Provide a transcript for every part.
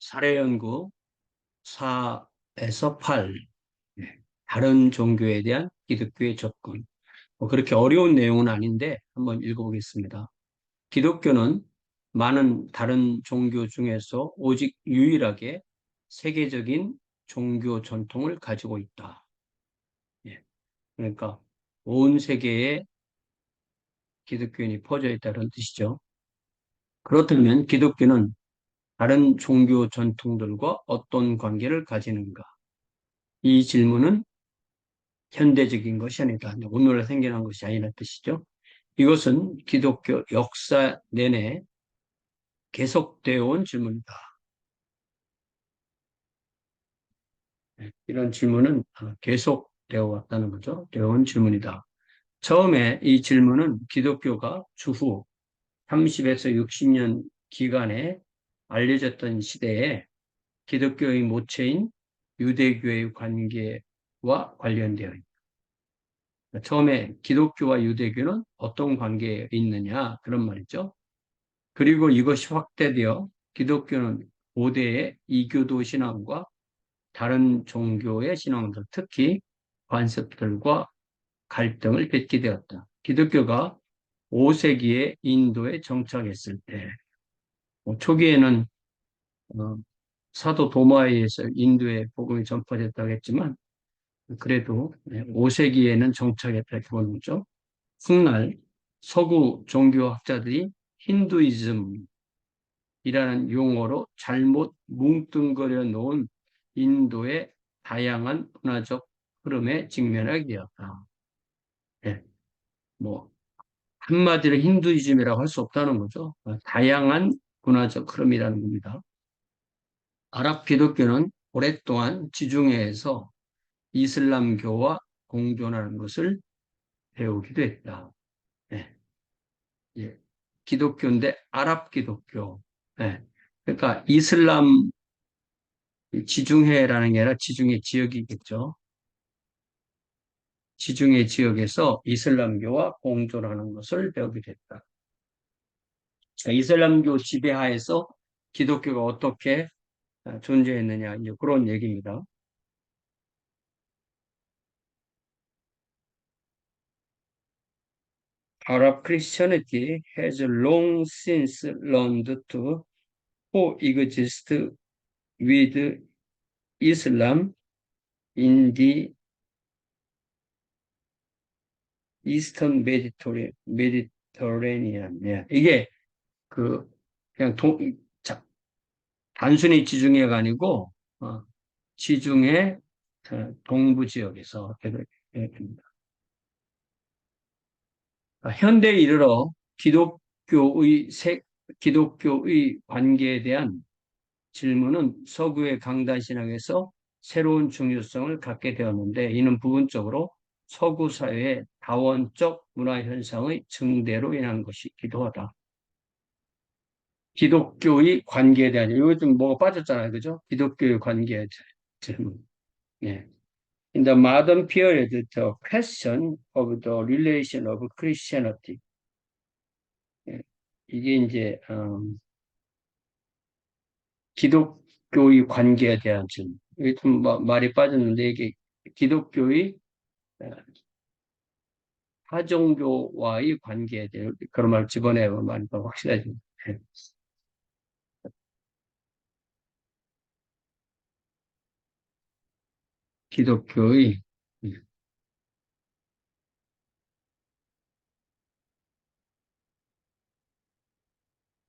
사례연구 4에서 8. 다른 종교에 대한 기독교의 접근. 그렇게 어려운 내용은 아닌데 한번 읽어보겠습니다. 기독교는 많은 다른 종교 중에서 오직 유일하게 세계적인 종교 전통을 가지고 있다. 예. 그러니까 온 세계에 기독교인이 퍼져 있다는 뜻이죠. 그렇다면 기독교는 다른 종교 전통들과 어떤 관계를 가지는가? 이 질문은 현대적인 것이 아니다. 오늘날 생겨난 것이 아니라는 뜻이죠. 이것은 기독교 역사 내내 계속되어 온 질문이다. 이런 질문은 계속되어 왔다는 거죠. 되어 온 질문이다. 처음에 이 질문은 기독교가 추후 30에서 60년 기간에 알려졌던 시대에 기독교의 모체인 유대교의 관계와 관련되어 있다. 처음에 기독교와 유대교는 어떤 관계에 있느냐 그런 말이죠. 그리고 이것이 확대되어 기독교는 고대의 이교도 신앙과 다른 종교의 신앙들, 특히 관습들과 갈등을 빚게 되었다. 기독교가 5세기에 인도에 정착했을 때, 초기에는 어, 사도 도마에 의해서 인도에 복음이 전파됐다고 했지만, 그래도 5세기에는 정착했다 이렇게 보는 거죠. 훗날 서구 종교학자들이 힌두이즘이라는 용어로 잘못 뭉뚱그려 놓은 인도의 다양한 문화적 흐름에 직면하게 되었다. 예, 뭐 한마디로 힌두이즘이라고 할 수 없다는 거죠. 다양한 문화적 흐름이라는 겁니다. 아랍 기독교는 오랫동안 지중해에서 이슬람교와 공존하는 것을 배우기도 했다. 예, 예. 기독교인데 아랍 기독교. 예. 그러니까 이슬람 지중해라는 게 아니라 지중해 지역이겠죠. 지중해 지역에서 이슬람교와 공존하는 것을 배우게 됐다. 자, 이슬람교 지배하에서 기독교가 어떻게 존재했느냐, 이제 그런 얘기입니다. Arab Christianity has long since learned to coexist with Islam in the Eastern Mediterranean. 예. 이게 그 그냥 단순히 지중해가 아니고 지중해 동부 지역에서 됩니다. 현대에 이르러 기독교의 관계에 대한 질문은 서구의 강단 신학에서 새로운 중요성을 갖게 되었는데 이는 부분적으로 서구 사회의 다원적 문화 현상의 증대로 인한 것이기도 하다. 기독교의 관계에 대한 이거 좀 뭐가 빠졌잖아요, 그죠? 기독교의 관계에 질문. 예. In the modern period, the question of the relation of Christianity. 예. 이게 이제 기독교의 관계에 대한 질문. 이게 좀 말이 빠졌는데 이게 기독교의 어, 타종교와의 관계에 대해 그런 말 집어내면 많이 더 확실해집니다. 예. 기독교의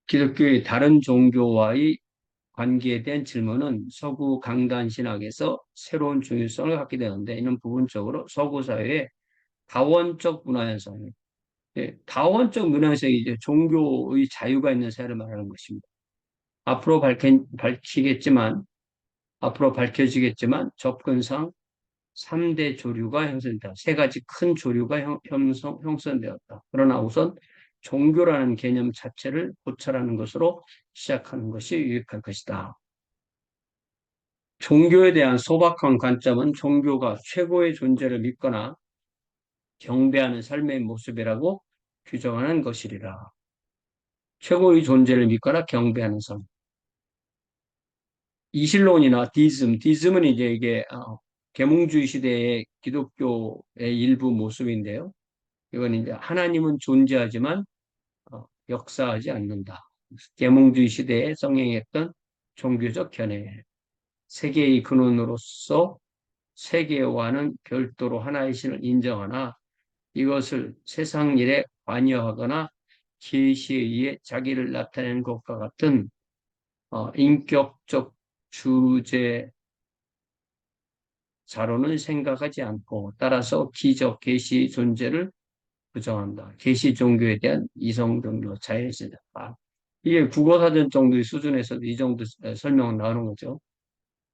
기독교의 다른 종교와의 관계에 대한 질문은 서구 강단 신학에서 새로운 중요성을 갖게 되는데 이는 부분적으로 서구 사회의 다원적 문화 현상이에요. 예, 다원적 문화 현상이 이제 종교의 자유가 있는 사회를 말하는 것입니다. 앞으로 밝히겠지만 앞으로 밝혀지겠지만 접근상 3대 조류가 형성된다. 세 가지 큰 조류가 형성되었다. 그러나 우선 종교라는 개념 자체를 고찰하는 것으로 시작하는 것이 유익할 것이다. 종교에 대한 소박한 관점은 종교가 최고의 존재를 믿거나 경배하는 삶의 모습이라고 규정하는 것이리라. 최고의 존재를 믿거나 경배하는 삶. 이실론이나 디즘은 이제 이게 계몽주의 시대의 기독교의 일부 모습인데요. 이건 이제 하나님은 존재하지만 역사하지 않는다. 계몽주의 시대에 성행했던 종교적 견해. 세계의 근원으로서 세계와는 별도로 하나의 신을 인정하나 이것을 세상 일에 관여하거나 계시에 의해 자기를 나타내는 것과 같은 인격적 주제자로는 생각하지 않고 따라서 기적 계시의 존재를 부정한다. 계시 종교에 대한 이성 종교 자연시다. 이게 국어사전 정도의 수준에서도 이 정도 설명은 나오는 거죠.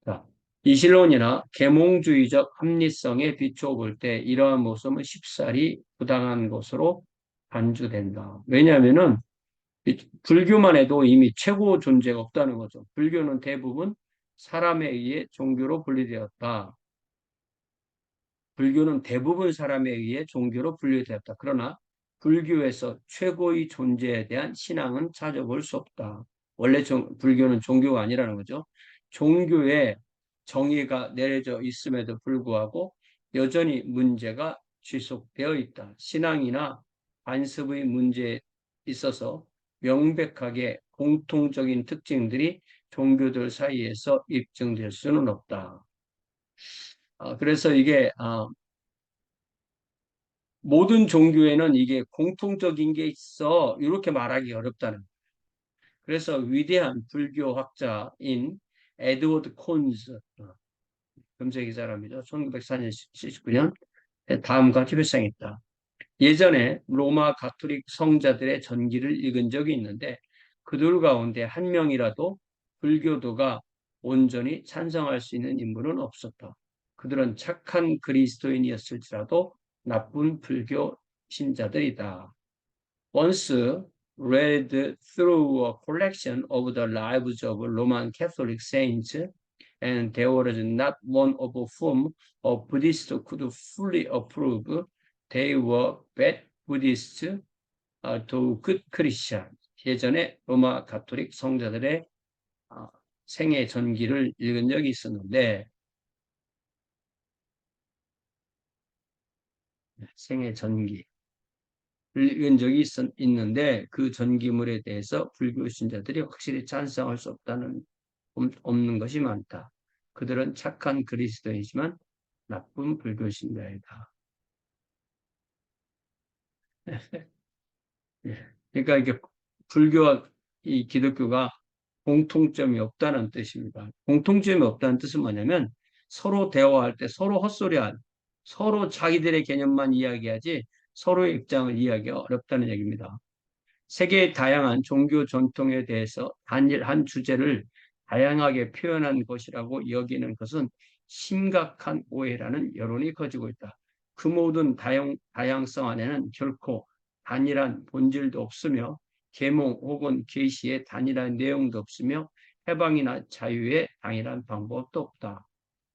자, 이실론이나 계몽주의적 합리성에 비추어 볼 때 이러한 모습은 쉽사리 부당한 것으로 간주된다. 왜냐하면은 불교만 해도 이미 최고 존재가 없다는 거죠. 불교는 대부분 사람에 의해 종교로 분리되었다. 불교는 대부분 사람에 의해 종교로 분류되었다. 그러나 불교에서 최고의 존재에 대한 신앙은 찾아볼 수 없다. 원래 불교는 종교가 아니라는 거죠. 종교에 정의가 내려져 있음에도 불구하고 여전히 문제가 지속되어 있다. 신앙이나 관습의 문제에 있어서 명백하게 공통적인 특징들이 종교들 사이에서 입증될 수는 없다. 그래서 이게 모든 종교에는 이게 공통적인 게 있어 이렇게 말하기 어렵다는 거예요. 그래서 위대한 불교학자인 에드워드 콘즈 금세기 사람이죠. 1904년 79년 다음과 같이 발생했다. 예전에 로마 가톨릭 성자들의 전기를 읽은 적이 있는데 그들 가운데 한 명이라도 불교도가 온전히 찬성할 수 있는 인물은 없었다. 그들은 착한 그리스도인이었을지라도 나쁜 불교 신자들이다. Once read through a collection of the lives of Roman Catholic saints, and there was not one of whom a Buddhist could fully approve. They were bad Buddhists to good Christians. 예전에 로마 가톨릭 성자들의 생애 전기를 읽은 적이 있었는데 생애 전기 읽은 적이 있는데 그 전기물에 대해서 불교 신자들이 확실히 찬성할 수 없는 것이 많다. 그들은 착한 그리스도이지만 나쁜 불교 신자이다. 예. 그러니까 이게 불교와 이 기독교가 공통점이 없다는 뜻입니다. 공통점이 없다는 뜻은 뭐냐면 서로 대화할 때 서로 헛소리한 서로 자기들의 개념만 이야기하지 서로의 입장을 이해하기가 어렵다는 얘기입니다. 세계의 다양한 종교 전통에 대해서 단일 한 주제를 다양하게 표현한 것이라고 여기는 것은 심각한 오해라는 여론이 커지고 있다. 그 모든 다양성 안에는 결코 단일한 본질도 없으며 계몽 혹은 계시의 단일한 내용도 없으며 해방이나 자유의 당일한 방법도 없다.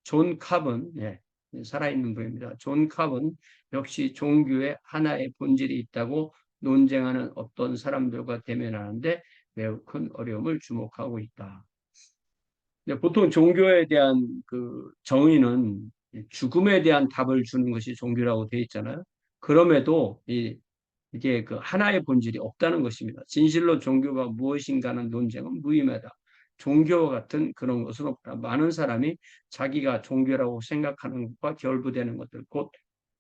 존 캅은 살아있는 분입니다. 존 캅은 역시 종교에 하나의 본질이 있다고 논쟁하는 어떤 사람들과 대면하는데 매우 큰 어려움을 주목하고 있다. 보통 종교에 대한 그 정의는 죽음에 대한 답을 주는 것이 종교라고 되어 있잖아요. 그럼에도 이게 그 하나의 본질이 없다는 것입니다. 진실로 종교가 무엇인가는 논쟁은 무의미하다. 종교와 같은 그런 것은 없다. 많은 사람이 자기가 종교라고 생각하는 것과 결부되는 것들, 곧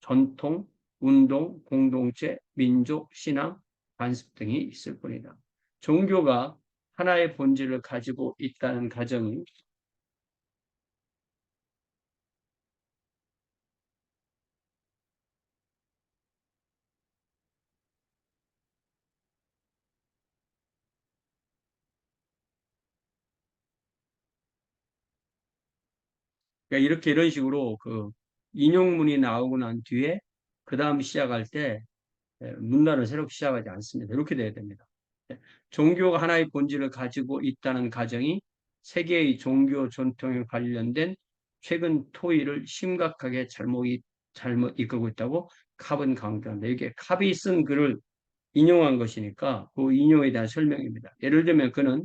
전통, 운동, 공동체, 민족, 신앙, 관습 등이 있을 뿐이다. 종교가 하나의 본질을 가지고 있다는 가정이 그러니까 이렇게 이런 식으로 그 인용문이 나오고 난 뒤에 그 다음 시작할 때 문단을 새롭게 시작하지 않습니다. 이렇게 돼야 됩니다. 종교가 하나의 본질을 가지고 있다는 가정이 세계의 종교 전통에 관련된 최근 토의를 심각하게 잘못 이끌고 있다고 캅은 강조한다. 이게 캅이 쓴 글을 인용한 것이니까 그 인용에 대한 설명입니다. 예를 들면 그는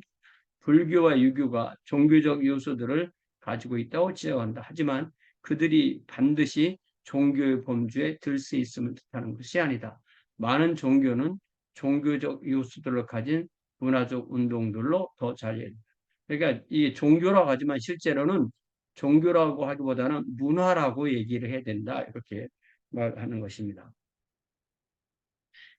불교와 유교가 종교적 요소들을 가지고 있다고 지적한다. 하지만 그들이 반드시 종교의 범주에 들 수 있음을 뜻하는 것이 아니다. 많은 종교는 종교적 요소들을 가진 문화적 운동들로 더 잘 이해된다. 그러니까 이 종교라고 하지만 실제로는 종교라고 하기보다는 문화라고 얘기를 해야 된다. 이렇게 말하는 것입니다.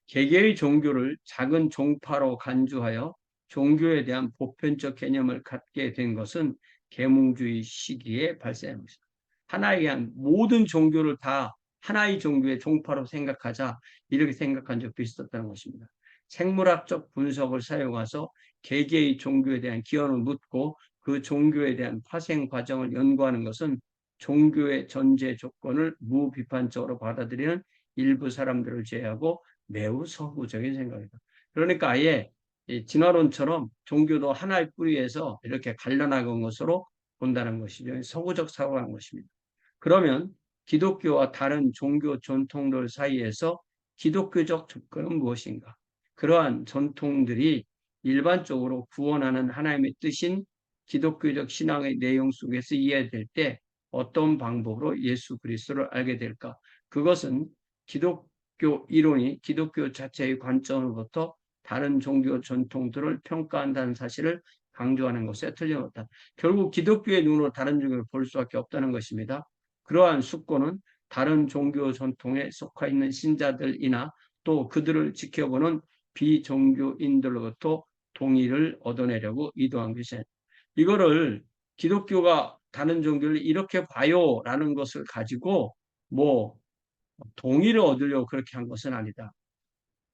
개개의 종교를 작은 종파로 간주하여 종교에 대한 보편적 개념을 갖게 된 것은 계몽주의 시기에 발생한 것입니다. 하나에 대한 모든 종교를 다 하나의 종교의 종파로 생각하자 이렇게 생각한 적도 있었다는 것입니다. 생물학적 분석을 사용해서 개개의 종교에 대한 기원을 묻고 그 종교에 대한 파생 과정을 연구하는 것은 종교의 전제 조건을 무비판적으로 받아들이는 일부 사람들을 제외하고 매우 서구적인 생각이다. 그러니까 아예 진화론처럼 종교도 하나의 뿌리에서 이렇게 갈려나간 것으로 본다는 것이죠. 서구적 사고한 것입니다. 그러면 기독교와 다른 종교 전통들 사이에서 기독교적 접근은 무엇인가? 그러한 전통들이 일반적으로 구원하는 하나님의 뜻인 기독교적 신앙의 내용 속에서 이해될 때 어떤 방법으로 예수 그리스도를 알게 될까? 그것은 기독교 이론이 기독교 자체의 관점으로부터 다른 종교 전통들을 평가한다는 사실을 강조하는 것에 틀림없다. 결국 기독교의 눈으로 다른 종교를 볼 수밖에 없다는 것입니다. 그러한 숙고는 다른 종교 전통에 속해 있는 신자들이나 또 그들을 지켜보는 비종교인들로부터 동의를 얻어내려고 의도한 것이에요. 이거를 기독교가 다른 종교를 이렇게 봐요라는 것을 가지고 뭐 동의를 얻으려고 그렇게 한 것은 아니다.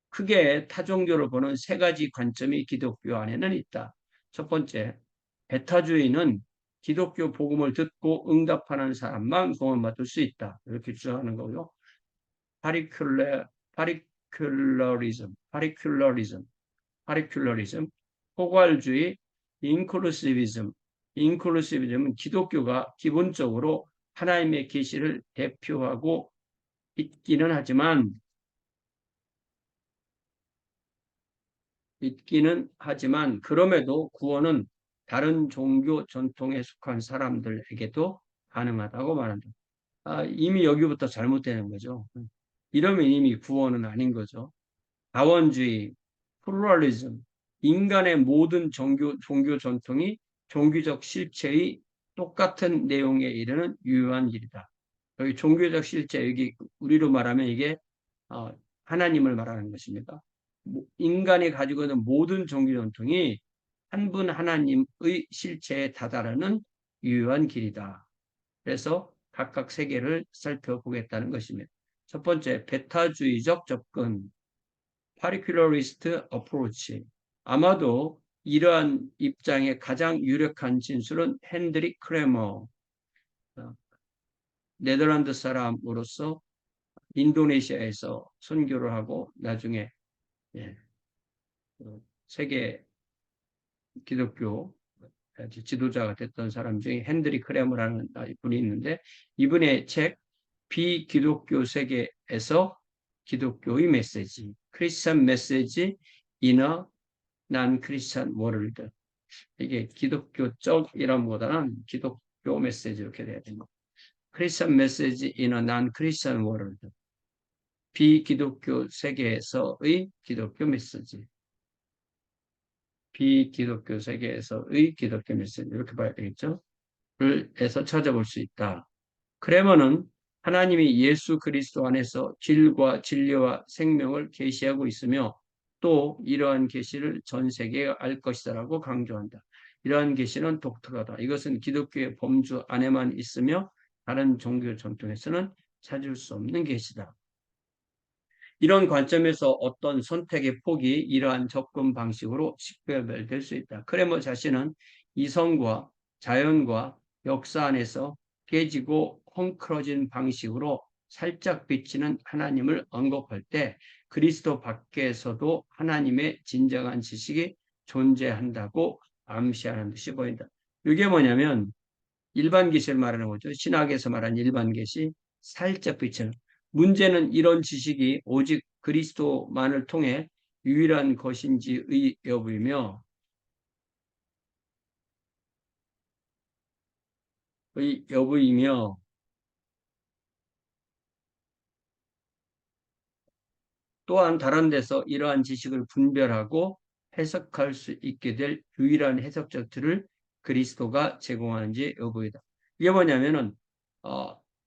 크게 타종교를 보는 세 가지 관점이 기독교 안에는 있다. 첫 번째, 배타주의는 기독교 복음을 듣고 응답하는 사람만 구원받을 수 있다. 이렇게 주장하는 거고요. 파리큘러리즘, 포괄주의, 인클루시비즘은 기독교가 기본적으로 하나님의 계시를 대표하고 있기는 하지만 그럼에도 구원은 다른 종교 전통에 속한 사람들에게도 가능하다고 말한다. 이미 여기부터 잘못되는 거죠. 이러면 이미 구원은 아닌 거죠. 다원주의, 플루럴리즘, 인간의 모든 종교 전통이 종교적 실체의 똑같은 내용에 이르는 유효한 길이다. 여기 종교적 실체, 여기 우리로 말하면 이게 어, 하나님을 말하는 것입니다. 인간이 가지고 있는 모든 종교 전통이 한 분 하나님의 실체에 다다르는 유효한 길이다. 그래서 각각 세계를 살펴보겠다는 것입니다. 첫 번째, 베타주의적 접근, 파리큘러리스트 어프로치. 아마도 이러한 입장의 가장 유력한 진술은 핸드릭 크레머, 네덜란드 사람으로서 인도네시아에서 선교를 하고 나중에 예, 세계 기독교 지도자가 됐던 사람 중에 핸드릭 크레머라는 분이 있는데 이분의 책 비기독교 세계에서 기독교의 메시지 크리스천 메시지 이너 난 크리스천 월드 이게 기독교적이란보다는 기독교 메시지 이렇게 돼야 됩니다. 크리스천 메시지 이너 난 크리스천 월드 비기독교 세계에서의 기독교 메시지 비기독교 세계에서의 기독교 메시지 이렇게 봐야 되겠죠. 를 해서 찾아볼 수 있다. 크레머는 하나님이 예수 그리스도 안에서 길과 진리와 생명을 계시하고 있으며 또 이러한 계시를 전 세계가 알 것이다라고 강조한다. 이러한 계시는 독특하다. 이것은 기독교의 범주 안에만 있으며 다른 종교 전통에서는 찾을 수 없는 계시다. 이런 관점에서 어떤 선택의 폭이 이러한 접근 방식으로 식별될 수 있다. 크레머 자신은 이성과 자연과 역사 안에서 깨지고 헝클어진 방식으로 살짝 비치는 하나님을 언급할 때 그리스도 밖에서도 하나님의 진정한 지식이 존재한다고 암시하는 듯이 보인다. 이게 뭐냐면 일반 계시를 말하는 거죠. 신학에서 말하는 일반 계시, 살짝 비치는. 문제는 이런 지식이 오직 그리스도만을 통해 유일한 것인지의 여부이며 여부이며 또한 다른 데서 이러한 지식을 분별하고 해석할 수 있게 될 유일한 해석자들을 그리스도가 제공하는지 여부이다. 이게 뭐냐면은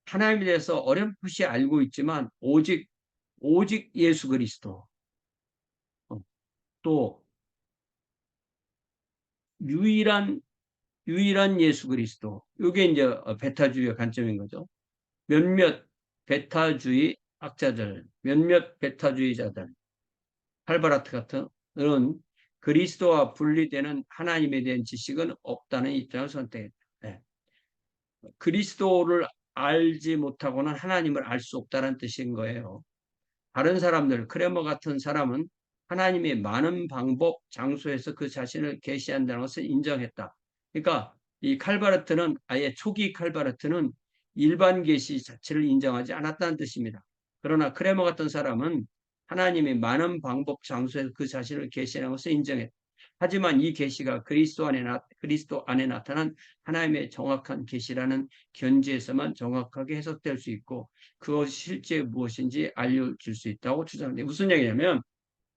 하나님에 대해서 어렴풋이 알고 있지만 오직 예수 그리스도 어, 또 유일한 예수 그리스도. 이게 이제 베타주의의 관점인 거죠. 몇몇 베타주의 학자들, 몇몇 베타주의자들, 칼바라트 같은 은 그리스도와 분리되는 하나님에 대한 지식은 없다는 입장을 선택했다. 네. 그리스도를 알지 못하고는 하나님을 알 수 없다는 뜻인 거예요. 다른 사람들, 크레머 같은 사람은 하나님의 많은 방법, 장소에서 그 자신을 계시한다는 것을 인정했다. 그러니까 이 칼바르트는 아예 초기 칼바르트는 일반 계시 자체를 인정하지 않았다는 뜻입니다. 그러나 크레머 같은 사람은 하나님의 많은 방법, 장소에서 그 자신을 계시하는 것을 인정했다. 하지만 이 계시가 그리스도 안에 나타난 하나님의 정확한 계시라는 견지에서만 정확하게 해석될 수 있고 그것이 실제 무엇인지 알려줄 수 있다고 주장합니다. 무슨 얘기냐면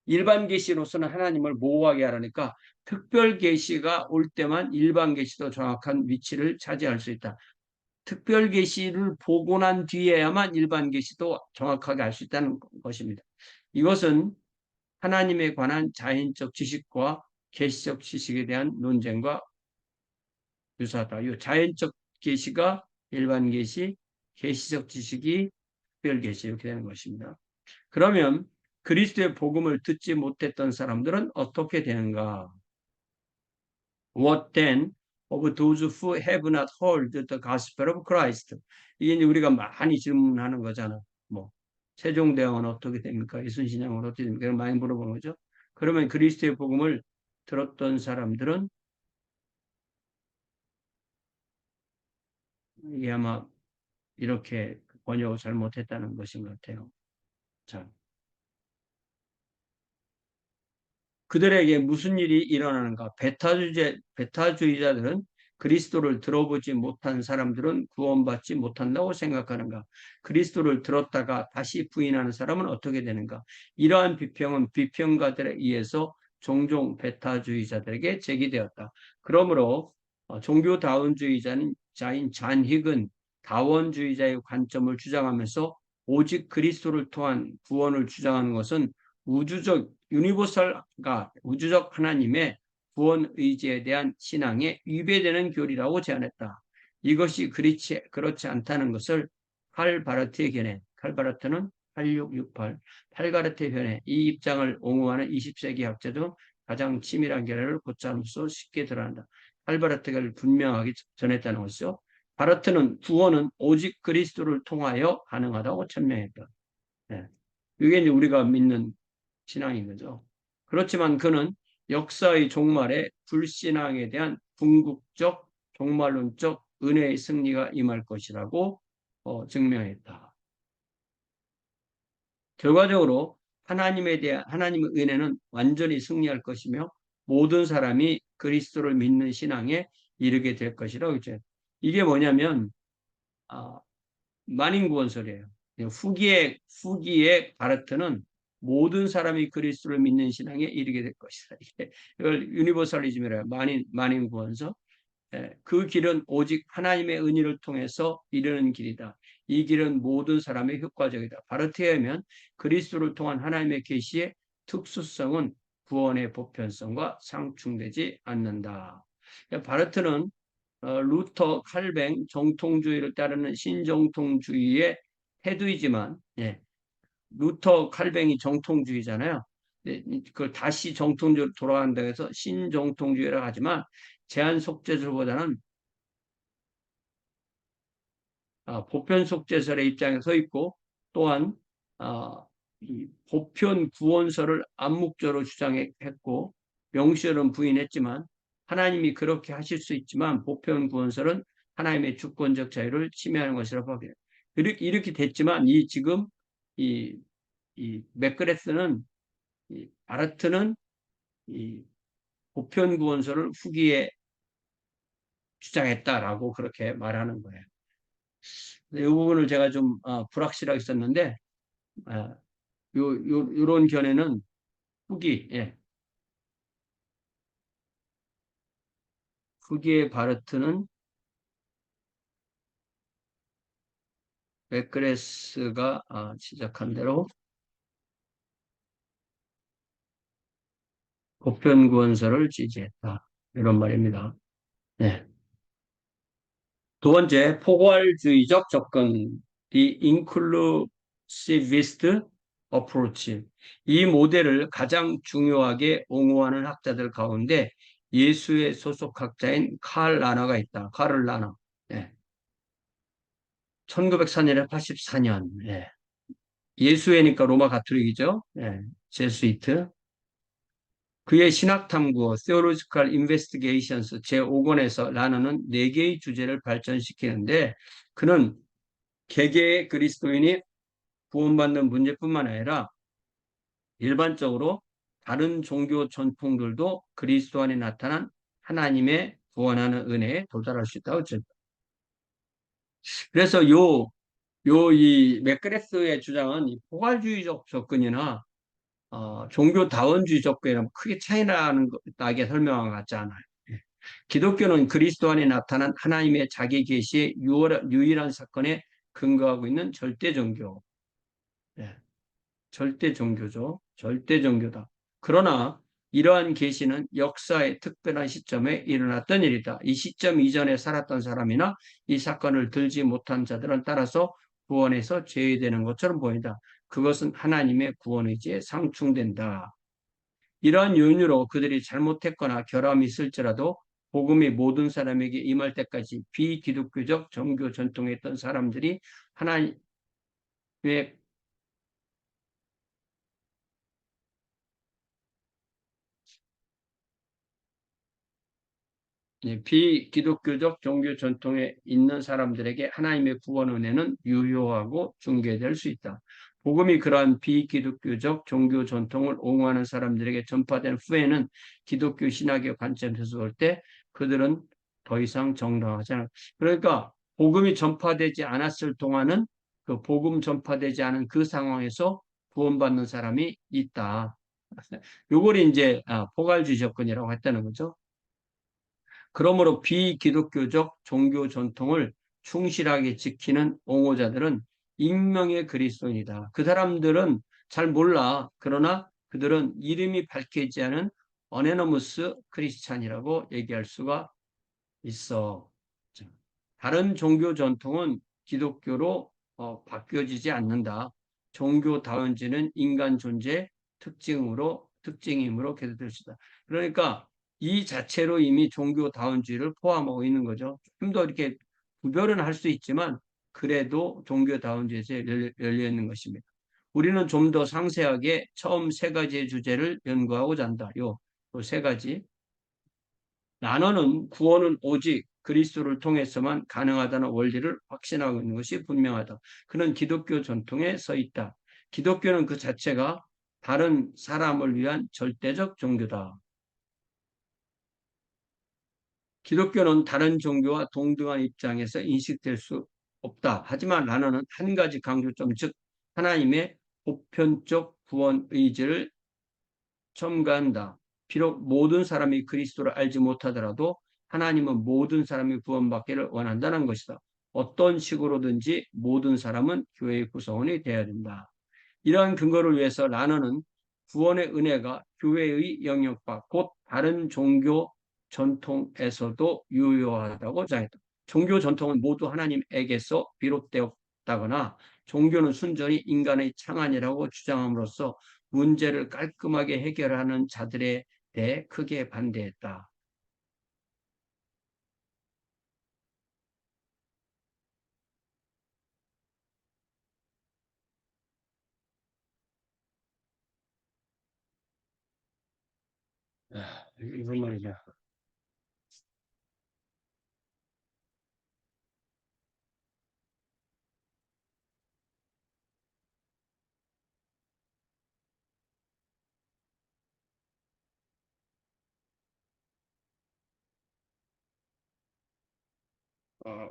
일반 계시로서는 하나님을 모호하게 하라니까 특별 계시가 올 때만 일반 계시도 정확한 위치를 차지할 수 있다. 특별 계시를 보고 난 뒤에야만 일반 계시도 정확하게 알 수 있다는 것입니다. 이것은 하나님에 관한 자연적 지식과 계시적 지식에 대한 논쟁과 유사하다. 이 자연적 계시가 일반 계시, 계시적 지식이 특별 계시 이렇게 되는 것입니다. 그러면 그리스도의 복음을 듣지 못했던 사람들은 어떻게 되는가? What then of those who have not heard the gospel of Christ? 이게 이제 우리가 많이 질문하는 거잖아. 뭐 세종대왕은 어떻게 됩니까? 이순신장은 어떻게 됩니까? 많이 물어보는 거죠. 그러면 그리스도의 복음을 들었던 사람들은 이게 아마 이렇게 번역을 잘못했다는 것인 것 같아요. 자, 그들에게 무슨 일이 일어나는가? 베타주의자들은 그리스도를 들어보지 못한 사람들은 구원받지 못한다고 생각하는가? 그리스도를 들었다가 다시 부인하는 사람은 어떻게 되는가? 이러한 비평은 비평가들에 의해서 종종 베타주의자들에게 제기되었다. 그러므로 종교다원주의자인 잔 힉은 다원주의자의 관점을 주장하면서 오직 그리스도를 통한 구원을 주장하는 것은 우주적 유니버설가 우주적 하나님의 구원 의지에 대한 신앙에 위배되는 교리라고 제안했다. 이것이 그렇지 않다는 것을 칼바르트의 견해, 칼바르트는 8668, 칼바르트의 견해, 이 입장을 옹호하는 20세기 학자 중 가장 치밀한 견해를 곧잠수 쉽게 드러난다. 칼바르트가 분명하게 전했다는 것이죠. 바르트는 구원은 오직 그리스도를 통하여 가능하다고 천명했다. 네. 이게 이제 우리가 믿는 신앙인 거죠. 그렇지만 그는 역사의 종말에 불신앙에 대한 궁극적 종말론적 은혜의 승리가 임할 것이라고 증명했다. 결과적으로 하나님의 은혜는 완전히 승리할 것이며 모든 사람이 그리스도를 믿는 신앙에 이르게 될 것이라고 이제 이게 뭐냐면 만인구원설이에요. 후기의 바르트는 모든 사람이 그리스도를 믿는 신앙에 이르게 될 것이다. 이걸 유니버설리즘이라요. 만인구원설. 그 길은 오직 하나님의 은혜를 통해서 이르는 길이다. 이 길은 모든 사람의 효과적이다. 바르트에 의하면 그리스도를 통한 하나님의 계시의 특수성은 구원의 보편성과 상충되지 않는다. 바르트는 루터, 칼뱅, 정통주의를 따르는 신정통주의의 태도이지만, 루터, 칼뱅이 정통주의잖아요. 그걸 다시 정통주의로 돌아간다고 해서 신정통주의라고 하지만 제한 속죄설보다는 보편 속죄설의 입장에 서 있고 또한 이 보편 구원설을 암묵적으로 주장했고 명시어는 부인했지만 하나님이 그렇게 하실 수 있지만 보편 구원설은 하나님의 주권적 자유를 침해하는 것이라고 하게 이렇게 됐지만 지금 이 맥그레스는 바르트는 이 보편 구원설을 후기에 주장했다라고 그렇게 말하는 거예요. 이 부분을 제가 좀 불확실하게 썼는데 아, 요런 견해는 후기, 예. 후기의 바르트는 맥그레스가 지적한 대로 보편구원설을 지지했다. 이런 말입니다. 네. 두 번째, 포괄주의적 접근, the inclusivist approach. 이 모델을 가장 중요하게 옹호하는 학자들 가운데 예수의 소속 학자인 칼 라너가 있다. 카를 라너. 네. 1904년에 84년. 네. 예수회니까 로마 가톨릭이죠. 네. 제수이트. 그의 신학탐구 Theological Investigations 제5권에서 라너는 4개의 주제를 발전시키는데 그는 개개의 그리스도인이 구원받는 문제뿐만 아니라 일반적으로 다른 종교 전통들도 그리스도 안에 나타난 하나님의 구원하는 은혜에 도달할 수 있다고 했죠. 그래서 이 맥그레스의 주장은 이 포괄주의적 접근이나 종교다원주의 접근이랑 크게 나게 설명한 것 같지 않아요. 예. 기독교는 그리스도 안에 나타난 하나님의 자기 계시의 유일한 사건에 근거하고 있는 절대 종교. 예. 절대 종교죠. 절대 종교다. 그러나 이러한 계시는 역사의 특별한 시점에 일어났던 일이다. 이 시점 이전에 살았던 사람이나 이 사건을 들지 못한 자들은 따라서 구원에서 제외되는 것처럼 보인다. 그것은 하나님의 구원 의지에 상충된다. 이러한 요인으로 그들이 잘못했거나 결함이 있을지라도 복음이 모든 사람에게 임할 때까지 비기독교적 종교 전통에 있던 사람들이 하나님의 비기독교적 종교 전통에 있는 사람들에게 하나님의 구원 은혜는 유효하고 중개될 수 있다. 복음이 그러한 비기독교적 종교 전통을 옹호하는 사람들에게 전파된 후에는 기독교 신학의 관점에서 볼 때 그들은 더 이상 정당하지 않아. 그러니까 복음이 전파되지 않았을 동안은 그 복음 전파되지 않은 그 상황에서 구원받는 사람이 있다. 요걸 이제 포괄주의 접근이라고 했다는 거죠. 그러므로 비기독교적 종교 전통을 충실하게 지키는 옹호자들은 익명의 그리스도인이다. 그 사람들은 잘 몰라. 그러나 그들은 이름이 밝혀지지 않은 어네너무스 크리스찬이라고 얘기할 수가 있어. 다른 종교 전통은 기독교로 바뀌어지지 않는다. 종교다원주의는 인간 존재 특징이므로 계속될 수 있다. 그러니까 이 자체로 이미 종교다원주의를 포함하고 있는 거죠. 좀 더 이렇게 구별은 할 수 있지만 그래도 종교다원주의에서 열려 있는 것입니다. 우리는 좀 더 상세하게 처음 세 가지의 주제를 연구하고자 한다. 요세 가지. 나너는 구원은 오직 그리스도를 통해서만 가능하다는 원리를 확신하고 있는 것이 분명하다. 그는 기독교 전통에 서 있다. 기독교는 그 자체가 다른 사람을 위한 절대적 종교다. 기독교는 다른 종교와 동등한 입장에서 인식될 수 없다. 하지만 나는 한 가지 강조점, 즉 하나님의 보편적 구원 의지를 첨가한다. 비록 모든 사람이 그리스도를 알지 못하더라도 하나님은 모든 사람이 구원받기를 원한다는 것이다. 어떤 식으로든지 모든 사람은 교회의 구성원이 되어야 된다. 이러한 근거를 위해서 라너는 구원의 은혜가 교회의 영역과 곧 다른 종교 전통에서도 유효하다고 주장했다. 종교 전통은 모두 하나님에게서 비롯되었다거나 종교는 순전히 인간의 창안이라고 주장함으로써 문제를 깔끔하게 해결하는 자들에 대해 크게 반대했다. 이런 말이죠. 어,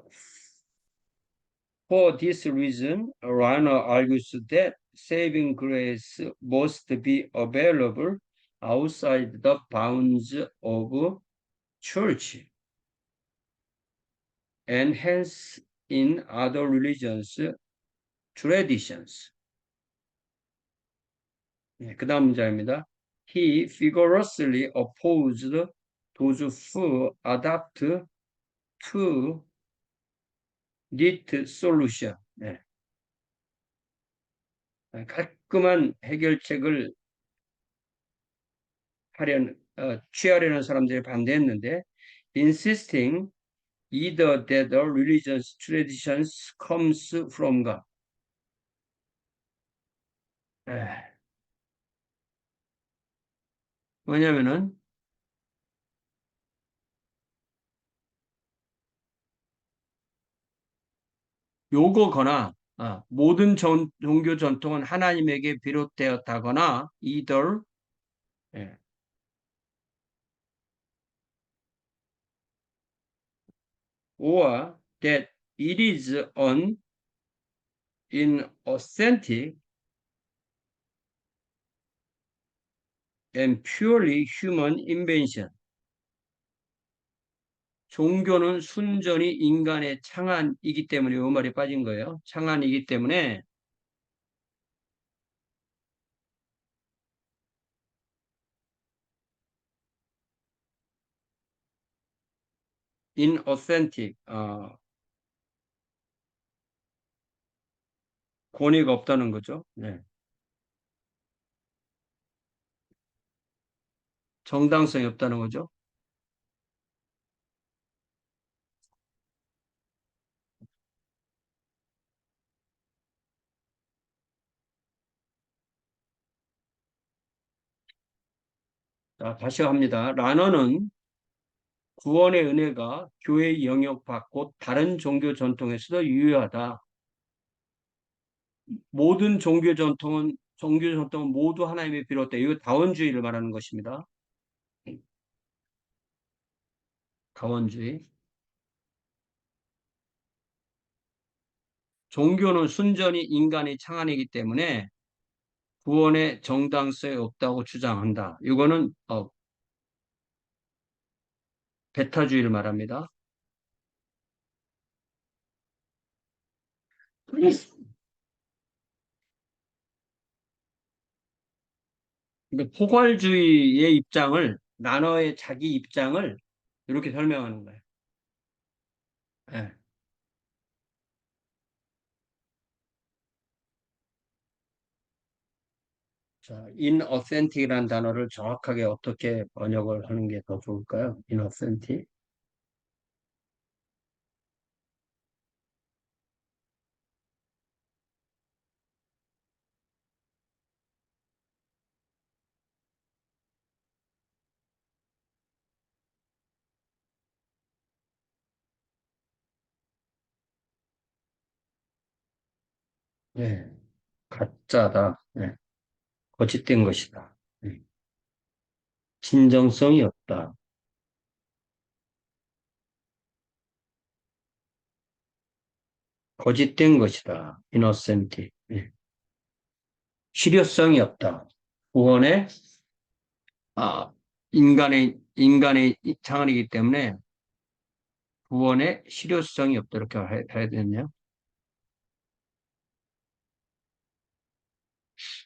For this reason, Rana argues that saving grace must be available outside the bounds of church and hence in other religions traditions. 네, 그 다음 문장입니다. He vigorously opposed those who adapt to neat solution. 네, 깔끔한 해결책을 취하려는 사람들이 반대했는데, insisting either that the religious traditions comes from God. 에, 왜냐면은 요거거나 모든 종교 전통은 하나님에게 비롯되었다거나 either 예, or that it is an inauthentic and purely human invention. 종교는 순전히 인간의 창안이기 때문에 이 말이 빠진 거예요. 창안이기 때문에 inauthentic, 권위가 없다는 거죠. 네. 정당성이 없다는 거죠. 자, 다시 합니다. 라너는 구원의 은혜가 교회의 영역 밖 다른 종교 전통에서도 유효하다. 모든 종교 전통은 모두 하나님의 비롯돼. 이거 다원주의를 말하는 것입니다. 다원주의. 종교는 순전히 인간의 창안이기 때문에 구원의 정당성이 없다고 주장한다. 이거는 배타주의를 말합니다. 그러니까 포괄주의의 입장을 나너의 자기 입장을 이렇게 설명하는 거예요. 예. 자, inauthentic이라는 단어를 정확하게 어떻게 번역을 하는 게 더 좋을까요? inauthentic. 예. 가짜다. 예. 거짓된 것이다. 예. 진정성이 없다. 거짓된 것이다. innocent. 예. 실효성이 없다. 구원의 아, 인간의 창안이기 때문에 구원의 실효성이 없다. 이렇게 해야 되겠네요.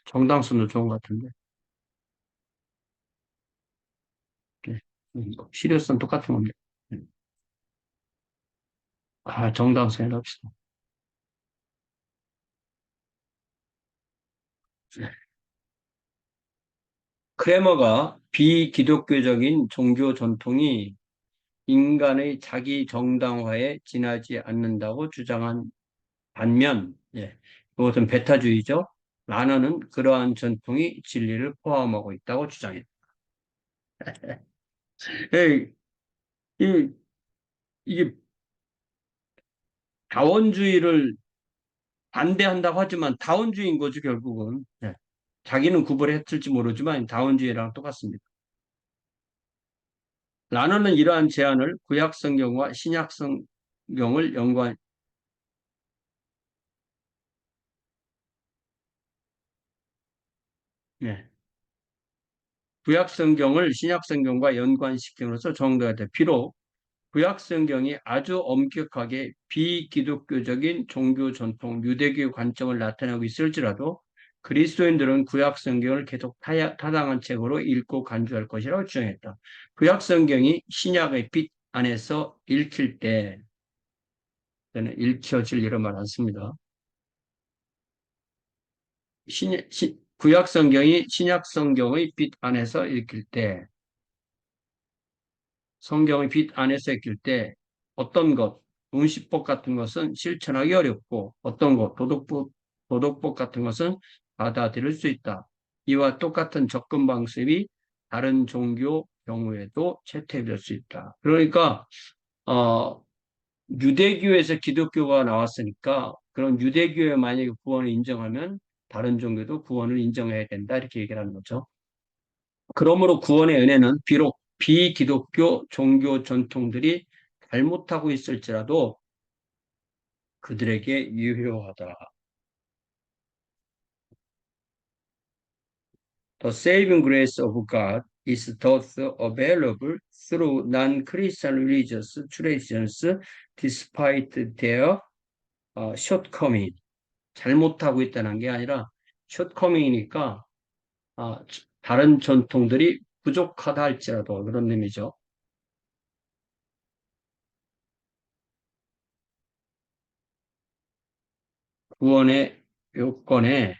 정당성도 좋은 것 같은데. 예. 실효성 똑같은 겁니다. 예. 정당성에 합시다. 예. 크레머가 비기독교적인 종교 전통이 인간의 자기 정당화에 지나지 않는다고 주장한 반면, 예, 이것은 배타주의죠. 라너는 그러한 전통이 진리를 포함하고 있다고 주장했다. 예, 이, 이게 다원주의를 반대한다고 하지만 다원주의인 거죠, 결국은. 예. 자기는 구별했을지 모르지만 다원주의랑 똑같습니다. 라너는 이러한 제안을 구약 성경과 성경을 연관, 예. 구약 성경을 신약 성경과 연관시킴으로써 정도가 돼. 비록 구약 성경이 아주 엄격하게 비기독교적인 종교 전통, 유대교의 관점을 나타내고 있을지라도 그리스도인들은 구약 성경을 계속 타당한 책으로 읽고 간주할 것이라고 주장했다. 구약 성경이 신약의 빛 안에서 읽힐 때, 저는 읽혀질 일은 말 않습니다. 구약 성경이 신약 성경의 빛 안에서 읽힐 때, 성경의 빛 안에서 읽힐 때 어떤 것, 문시법 같은 것은 실천하기 어렵고 어떤 것, 도덕법 같은 것은 받아들일 수 있다. 이와 똑같은 접근 방식이 다른 종교 경우에도 채택될 수 있다. 그러니까 어, 유대교에서 기독교가 나왔으니까 그런 유대교에 만약에 구원을 인정하면 다른 종교도 구원을 인정해야 된다 이렇게 얘기를 하는 거죠. 그러므로 구원의 은혜는 비록 비기독교 종교 전통들이 잘못하고 있을지라도 그들에게 유효하다. The saving grace of God is thus available through non-Christian religious traditions despite their shortcoming. 잘못하고 있다는 게 아니라 shortcoming이니까 다른 전통들이 부족하다 할지라도 그런 의미죠. 구원의 요건에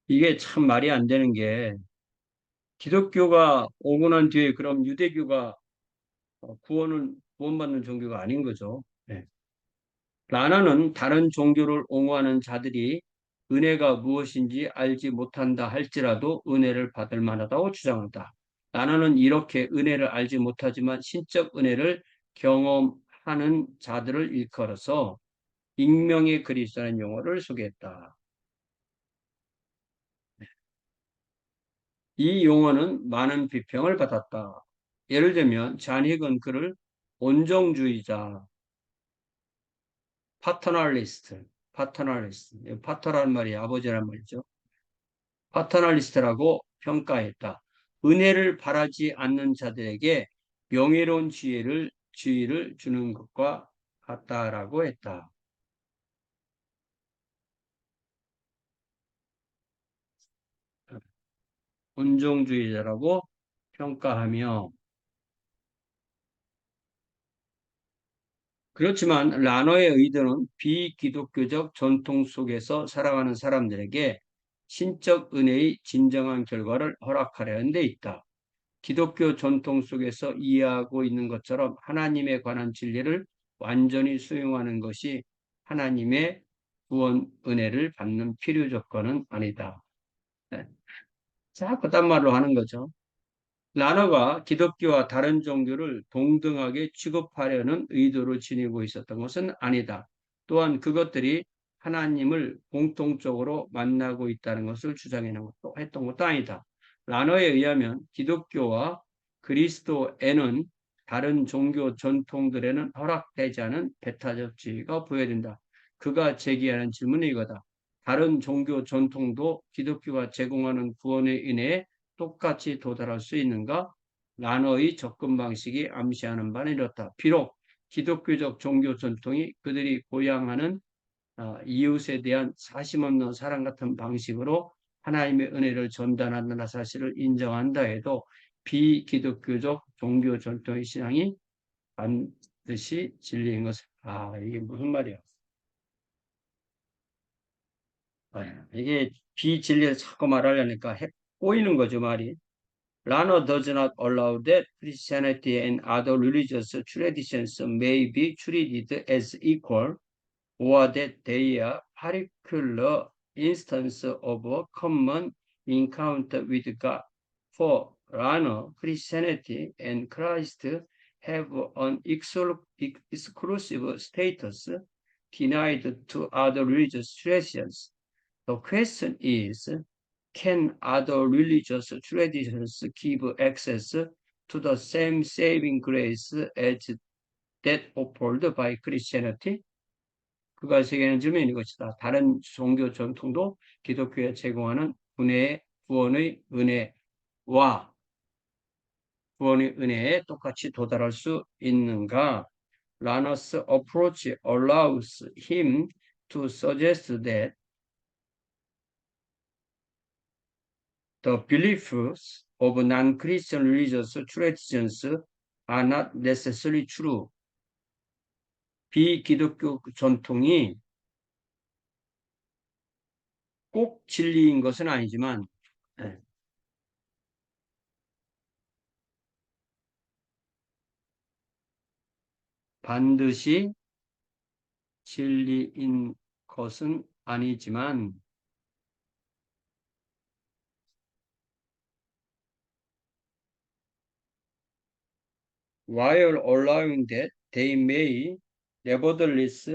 이게 참 말이 안 되는 게 기독교가 오고 난 뒤에 그럼 유대교가 구원받는 종교가 아닌 거죠. 네. 라나는 다른 종교를 옹호하는 자들이 은혜가 무엇인지 알지 못한다 할지라도 은혜를 받을 만하다고 주장한다. 라나는 이렇게 은혜를 알지 못하지만 신적 은혜를 경험하는 자들을 일컬어서 익명의 그리스도라는 용어를 소개했다. 이 용어는 많은 비평을 받았다. 예를 들면 잔익은 그를 온정주의자, 파터널리스트, 파터라는 말이 아버지란 말이죠. 파터널리스트라고 평가했다. 은혜를 바라지 않는 자들에게 명예로운 지위를 주는 것과 같다라고 했다. 온정주의자라고 평가하며 그렇지만 라너의 의도는 비기독교적 전통 속에서 살아가는 사람들에게 신적 은혜의 진정한 결과를 허락하려는 데 있다. 기독교 전통 속에서 이해하고 있는 것처럼 하나님에 관한 진리를 완전히 수용하는 것이 하나님의 구원 은혜를 받는 필요 조건은 아니다. 네. 자꾸 딴 말로 하는 거죠. 라너가 기독교와 다른 종교를 동등하게 취급하려는 의도로 지니고 있었던 것은 아니다. 또한 그것들이 하나님을 공통적으로 만나고 있다는 것을 했던 것도 아니다. 라너에 의하면 기독교와 그리스도에는 다른 종교 전통들에는 허락되지 않은 배타적 지위가 부여된다. 그가 제기하는 질문은 이거다. 다른 종교 전통도 기독교가 제공하는 구원의 은혜에 똑같이 도달할 수 있는가? 라너의 접근 방식이 암시하는 바는 이렇다. 비록 기독교적 종교 전통이 그들이 고양하는 이웃에 대한 사심 없는 사랑 같은 방식으로 하나님의 은혜를 전달한다는 사실을 인정한다 해도 비기독교적 종교 전통의 신앙이 반드시 진리인 것을 이게 무슨 말이야? 이게 비진리를 자꾸 말하려니까 꼬이는 거죠 말이. Lano does not allow that Christianity and other religious traditions may be treated as equal or that they are particular instance of a common encounter with God. For Lano, Christianity and Christ have an exclusive status denied to other religious traditions. The question is, can other religious traditions give access to the same saving grace as that offered by Christianity? 그가 제기하는 질문은 이것이다. 다른 종교 전통도 기독교에 제공하는 구원의 은혜와 구원의 은혜에 똑같이 도달할 수 있는가? Ranus' approach allows him to suggest that the beliefs of non-Christian religious traditions are not necessarily true. 비기독교 전통이 꼭 진리인 것은 아니지만 반드시 진리인 것은 아니지만 while allowing that they may nevertheless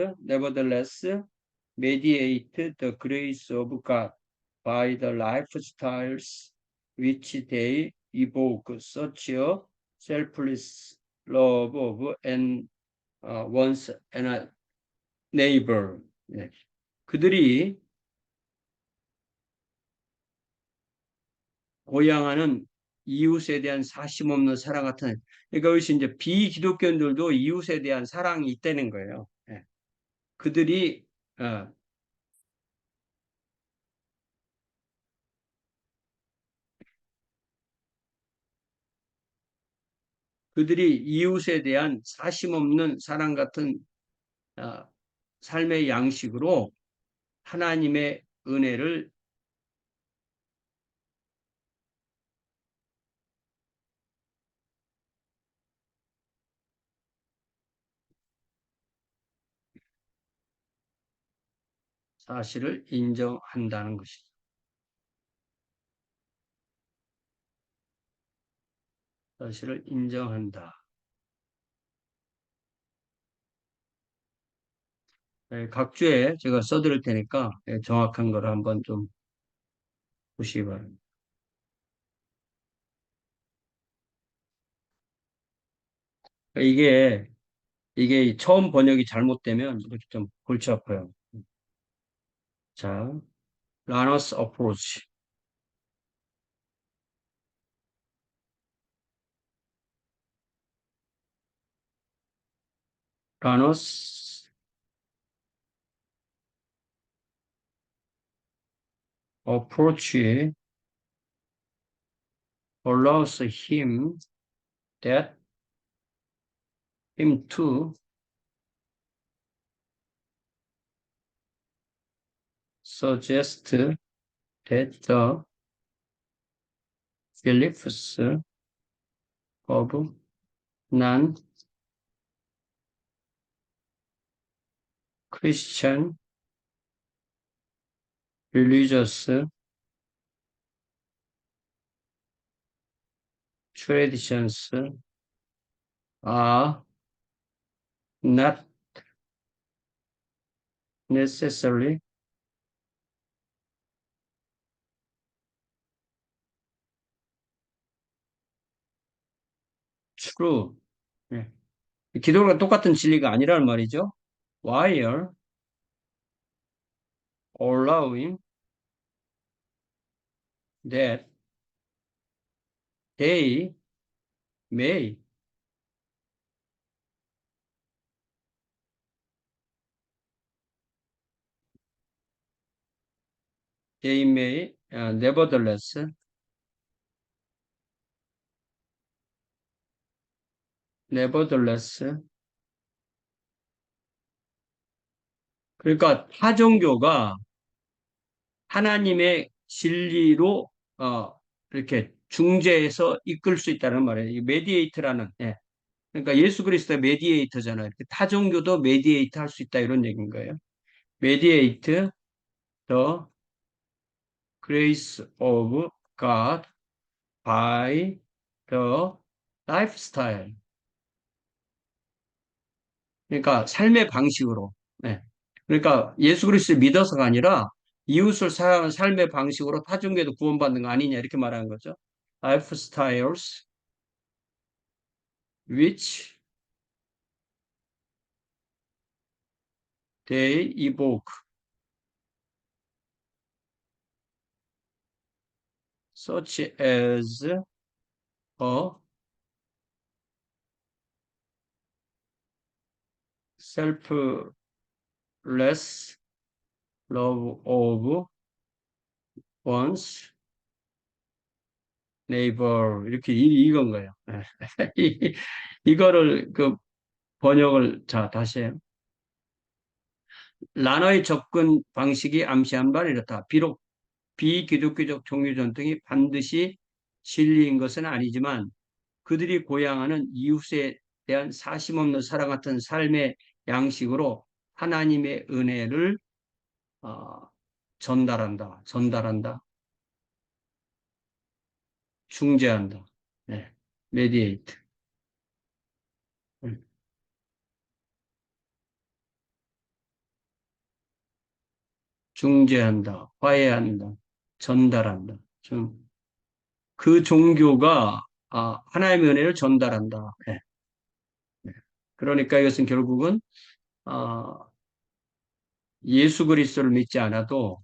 mediate the grace of God by the lifestyles which they evoke, such a selfless love of one's neighbor. 네. 그들이 고양하는 이웃에 대한 사심 없는 사랑 같은, 그러니까 여기서 이제 비기독교인들도 이웃에 대한 사랑이 있다는 거예요. 예. 그들이 어, 그들이 이웃에 대한 사심 없는 사랑 같은 어, 삶의 양식으로 하나님의 은혜를 사실을 인정한다는 것이죠. 사실을 인정한다. 예, 각 주에 제가 써드릴 테니까 예, 정확한 거를 한번 좀 보시기 바랍니다. 이게 처음 번역이 잘못되면 이렇게 좀 골치 아파요. 자, Ranus approach. Ranus approach allows him to suggest that the beliefs of non-Christian religious traditions are not necessarily true. 예. 기독교가 똑같은 진리가 아니라는 말이죠. While allowing that they may nevertheless 그러니까 타종교가 하나님의 진리로 이렇게 중재해서 이끌 수 있다는 말이에요. 이 메디에이터라는 예. 그러니까 예수 그리스도의 메디에이터잖아요. 타종교도 메디에이터 할 수 있다 이런 얘기인 거예요. Mediate the grace of God by the lifestyle. 그러니까 삶의 방식으로. 네. 그러니까 예수 그리스도를 믿어서가 아니라 이웃을 사랑하는 삶의 방식으로 타종교도 구원받는 거 아니냐 이렇게 말하는 거죠. Lifestyles which they evoke such as a selfless love of one's neighbor 이렇게 이건 거예요. 이거를 그 번역을 자 다시 해요. 라너의 접근 방식이 암시한 바는 이렇다. 비록 비기독교적 종교 전통이 반드시 진리인 것은 아니지만 그들이 고양하는 이웃에 대한 사심 없는 사랑 같은 삶의 양식으로 하나님의 은혜를 어, 전달한다, 중재한다, 네, 메디에이트, 중재한다, 화해한다, 전달한다. 그 종교가 하나님의 은혜를 전달한다. 네, 네. 그러니까 이것은 결국은 어, 예수 그리스도를 믿지 않아도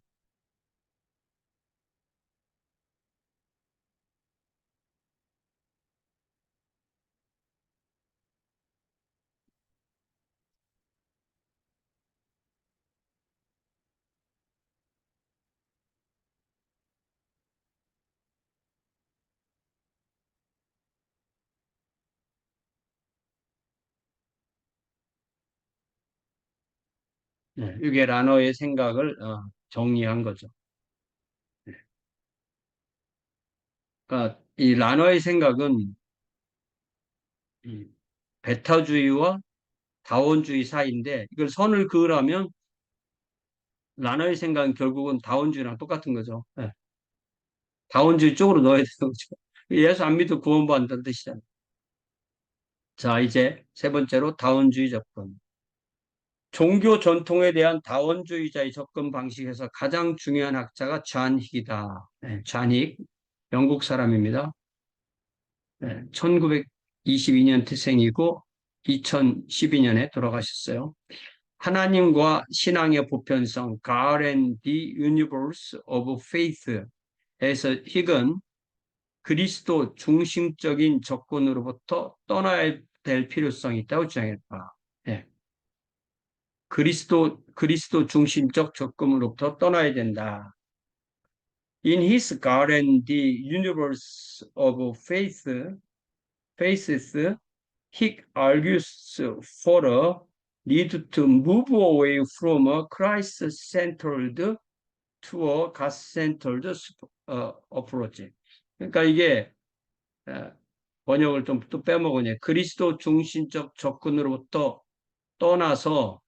네, 이게 라너의 생각을 정리한 거죠. 네. 그러니까 이 라너의 생각은 이 베타주의와 다원주의 사이인데 이걸 선을 그으라면 라너의 생각은 결국은 다원주의랑 똑같은 거죠. 네. 다원주의 쪽으로 넣어야 되는 거죠. 예수 안 믿고 구원받는다는 뜻이잖아요. 자, 이제 세 번째로 다원주의 접근. 종교 전통에 대한 다원주의자의 접근 방식에서 가장 중요한 학자가 존 힉이다. 네, 존 힉, 영국 사람입니다. 네, 1922년 태생이고 2012년에 돌아가셨어요. 하나님과 신앙의 보편성, God and the Universe of Faith에서 힉은 그리스도 중심적인 접근으로부터 떠나야 될 필요성이 있다고 주장했다. 네. 그리스도 중심적 접근으로부터 떠나야 된다. In his God and the Universe of Faiths, he argues for a need to move away from a Christ-centered to a God-centered approach. 그러니까 이게 번역을 좀 또 빼먹으니 그리스도 중심적 접근으로부터 떠나서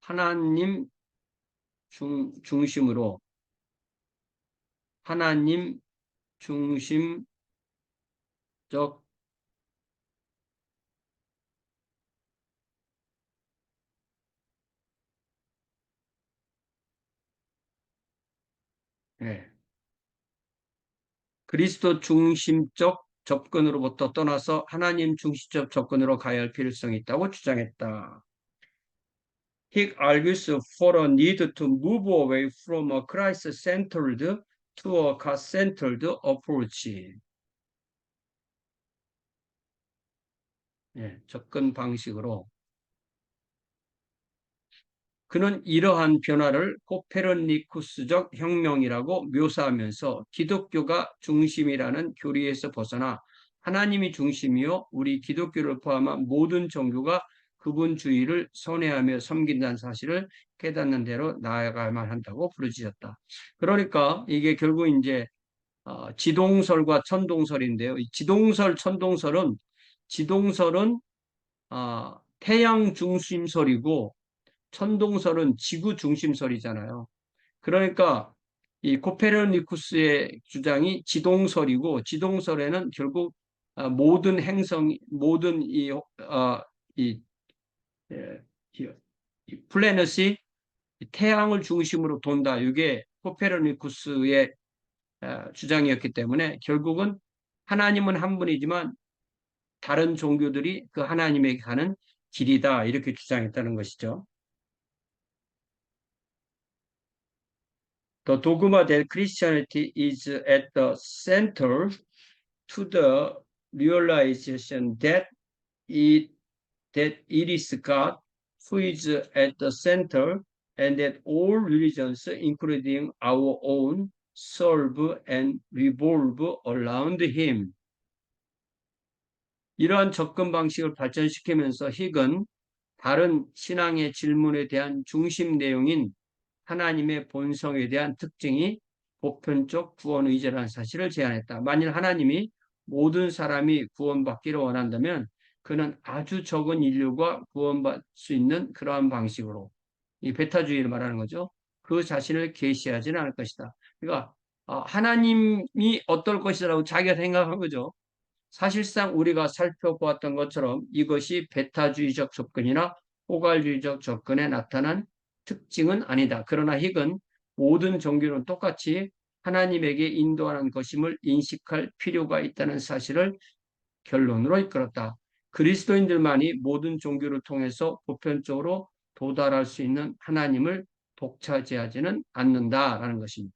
하나님 중심으로 하나님 중심적 예, 그리스도 중심적 접근으로부터 떠나서 하나님 중심적 접근으로 가야 할 필요성이 있다고 주장했다. He argues for a need to move away from a Christ-centered to a God-centered approach. 예, 접근 방식으로 그는 이러한 변화를 코페르니쿠스적 혁명이라고 묘사하면서 기독교가 중심이라는 교리에서 벗어나 하나님이 중심이요 우리 기독교를 포함한 모든 종교가 그분주의를 선회하며 섬긴다는 사실을 깨닫는 대로 나아가야만 한다고 부르짖었다. 그러니까 이게 결국 이제 지동설과 천동설인데요. 이 지동설은 태양 중심설이고 천동설은 지구 중심설이잖아요. 그러니까 이 코페르니쿠스의 주장이 지동설이고 지동설에는 결국 모든 행성, 모든 이, 이 예, 플래닛이 태양을 중심으로 돈다. 이게 코페르니쿠스의 주장이었기 때문에 결국은 하나님은 한 분이지만 다른 종교들이 그 하나님에게 가는 길이다. 이렇게 주장했다는 것이죠. The dogma that Christianity is at the center to the realization it, that it is God who is at the center and that all religions, including our own, serve and revolve around him. 이러한 접근 방식을 발전시키면서 힉은 다른 신앙의 질문에 대한 중심 내용인 하나님의 본성에 대한 특징이 보편적 구원 의제라는 사실을 제안했다. 만일 하나님이 모든 사람이 구원받기를 원한다면 그는 아주 적은 인류가 구원받을 수 있는 그러한 방식으로 이 베타주의를 말하는 거죠. 그 자신을 계시하지는 않을 것이다. 그러니까 하나님이 어떨 것이라고 자기가 생각한 거죠. 사실상 우리가 살펴보았던 것처럼 이것이 베타주의적 접근이나 포괄주의적 접근에 나타난 특징은 아니다. 그러나 힉은 모든 종교는 똑같이 하나님에게 인도하는 것임을 인식할 필요가 있다는 사실을 결론으로 이끌었다. 그리스도인들만이 모든 종교를 통해서 보편적으로 도달할 수 있는 하나님을 독차지하지는 않는다라는 것입니다.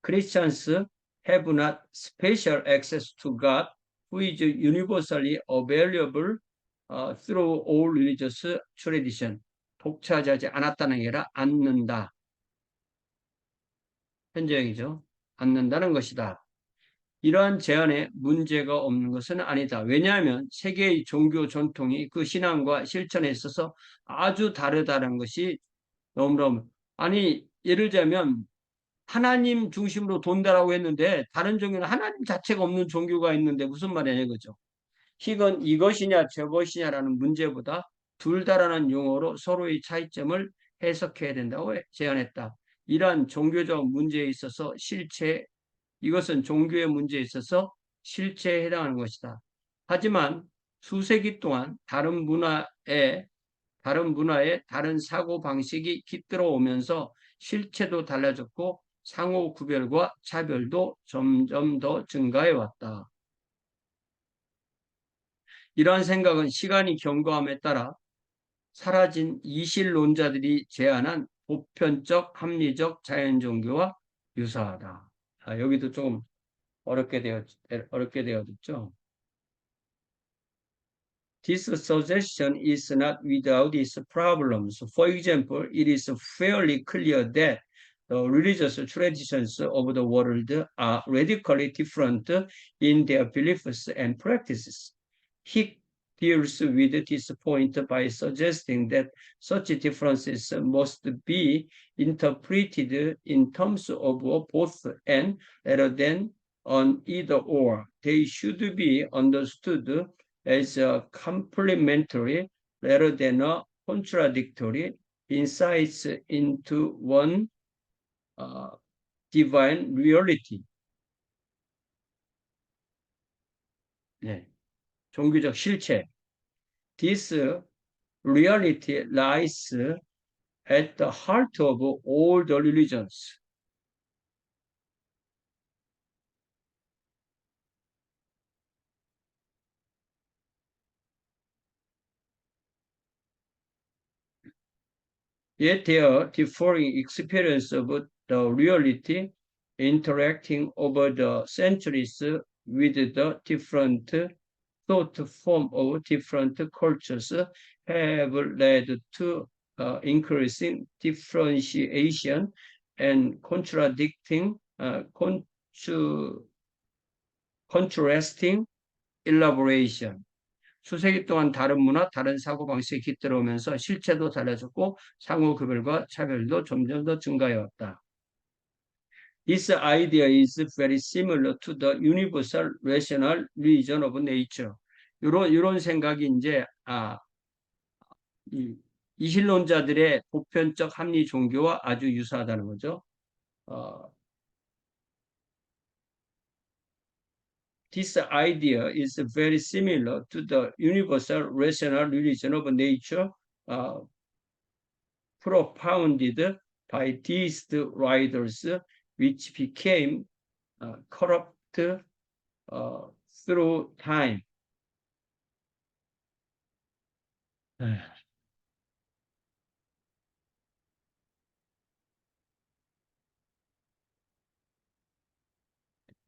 Christians have not special access to God, who is universally available through all religious tradition. 독차지하지 않았다는 게 아니라 않는다. 현재형이죠. 않는다는 것이다. 이러한 제안에 문제가 없는 것은 아니다. 왜냐하면 세계의 종교 전통이 그 신앙과 실천에 있어서 아주 다르다는 것이 너무너무 아니 예를 들자면 하나님 중심으로 돈다라고 했는데 다른 종교는 하나님 자체가 없는 종교가 있는데 무슨 말이냐 이거죠. 힉은 이것이냐 저것이냐라는 문제보다 둘 다라는 용어로 서로의 차이점을 해석해야 된다고 제안했다. 이러한 종교적 문제에 있어서 이것은 종교의 문제에 있어서 실체에 해당하는 것이다. 하지만 수세기 동안 다른 문화의 다른 사고 방식이 깃들어 오면서 실체도 달라졌고 상호 구별과 차별도 점점 더 증가해 왔다. 이러한 생각은 시간이 경과함에 따라 사라진 이실론자들이 제안한 보편적 합리적 자연종교와 유사하다. 여기도 조금 어렵게 되어졌죠. This suggestion is not without its problems. For example, it is fairly clear that the religious traditions of the world are radically different in their beliefs and practices. He deals with this point by suggesting that such differences must be interpreted in terms of both and rather than an either or. They should be understood as a complementary rather than a contradictory insights into one divine reality. 네. 종교적 실체. This reality lies at the heart of all the religions. Yet their differing experience of the reality interacting over the centuries with the different thought form of different cultures have led to increasing differentiation and contrasting elaboration. 수세기 동안 다른 문화, 다른 사고방식이 깃들어오면서 실체도 달라졌고 상호 구별과 차별도 점점 더 증가해왔다. This idea is very similar to the universal rational reason of nature. 이런 생각이 이제 이실론자들의 보편적 합리 종교와 아주 유사하다는 거죠. This idea is very similar to the universal rational religion of nature uh, propounded by these writers, which became corrupt uh, through time.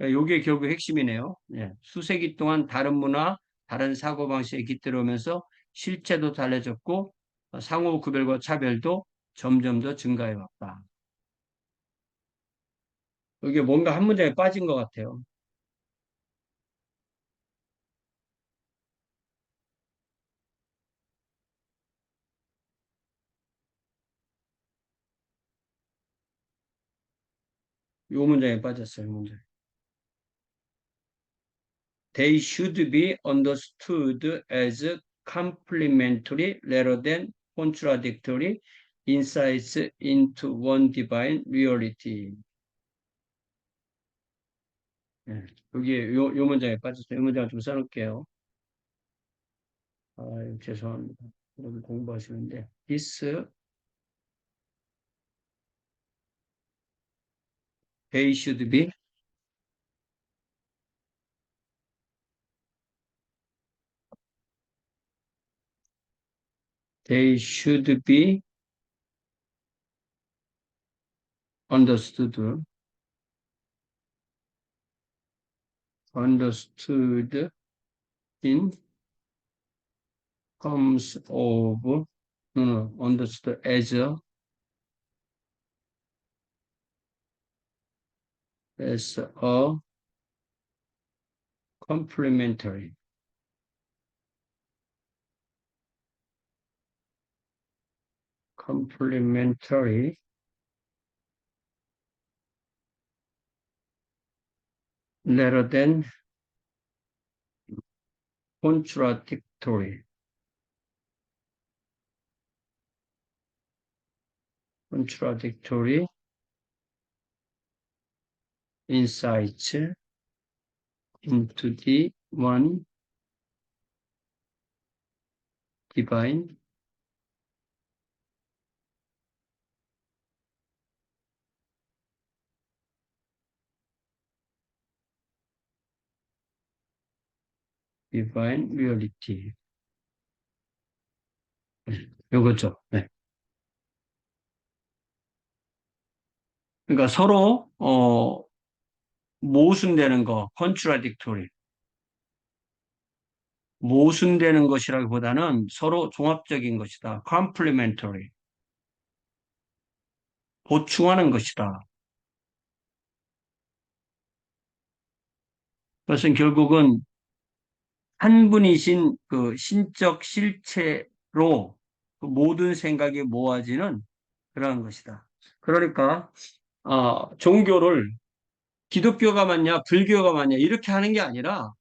이게 결국 핵심이네요. 예. 수세기 동안 다른 문화, 다른 사고방식에 깃들어오면서 실체도 달라졌고 상호 구별과 차별도 점점 더 증가해 왔다. 이게 뭔가 한 문장에 빠진 것 같아요. 이 문장에 빠졌어요. 이 문장. They should be understood as complementary rather than contradictory insights into one divine reality. 예, 여기 요 문장에 빠졌어요. 이 문장 좀 써놓을게요. 아, 죄송합니다. 여러분 공부하시는데. This, they should be, they should be understood, understood in terms of, no, understood as a complementary, complementary rather than contradictory, contradictory insights into the one divine divine reality. 요거죠. 네. 그러니까 서로 모순되는 거, contradictory, 모순되는 것이라기보다는 서로 종합적인 것이다. complementary, 보충하는 것이다. 그것은 결국은 한 분이신 그 신적 실체로 그 모든 생각이 모아지는 그러한 것이다. 그러니까 종교를 기독교가 맞냐, 불교가 맞냐 이렇게 하는 게 아니라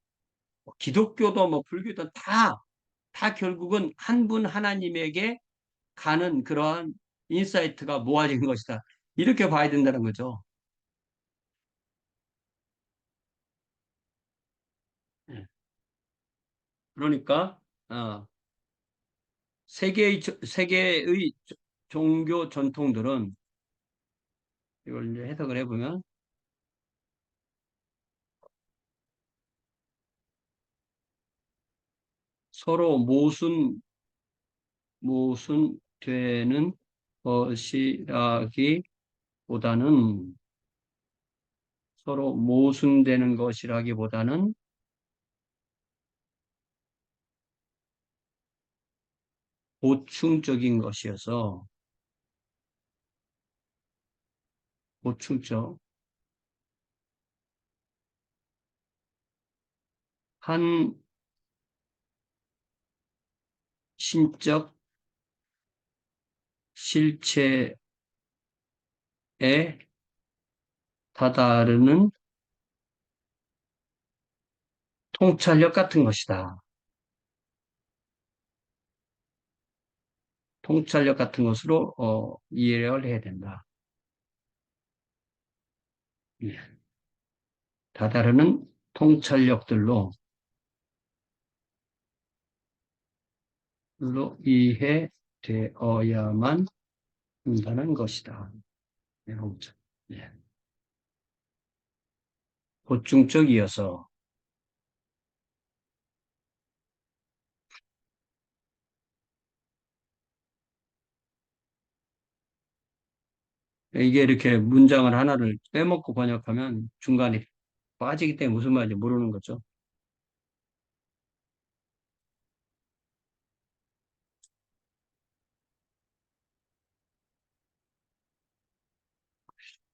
기독교도 뭐 불교도 다 결국은 한 분 하나님에게 가는 그러한 인사이트가 모아진 것이다. 이렇게 봐야 된다는 거죠. 예. 그러니까 세계의 종교 전통들은 이걸 이제 해석을 해보면 서로 모순되는 것이라기보다는 서로 모순되는 것이라기보다는 보충적인 것이어서 보충적 한 신적 실체에 다다르는 통찰력 같은 것이다. 통찰력 같은 것으로 이해를 해야 된다. 예. 다다르는 통찰력들로 이해되어야만 한다는 것이다. 네, 예. 보충적이어서 이게 이렇게 문장을 하나를 빼먹고 번역하면 중간에 빠지기 때문에 무슨 말인지 모르는 거죠.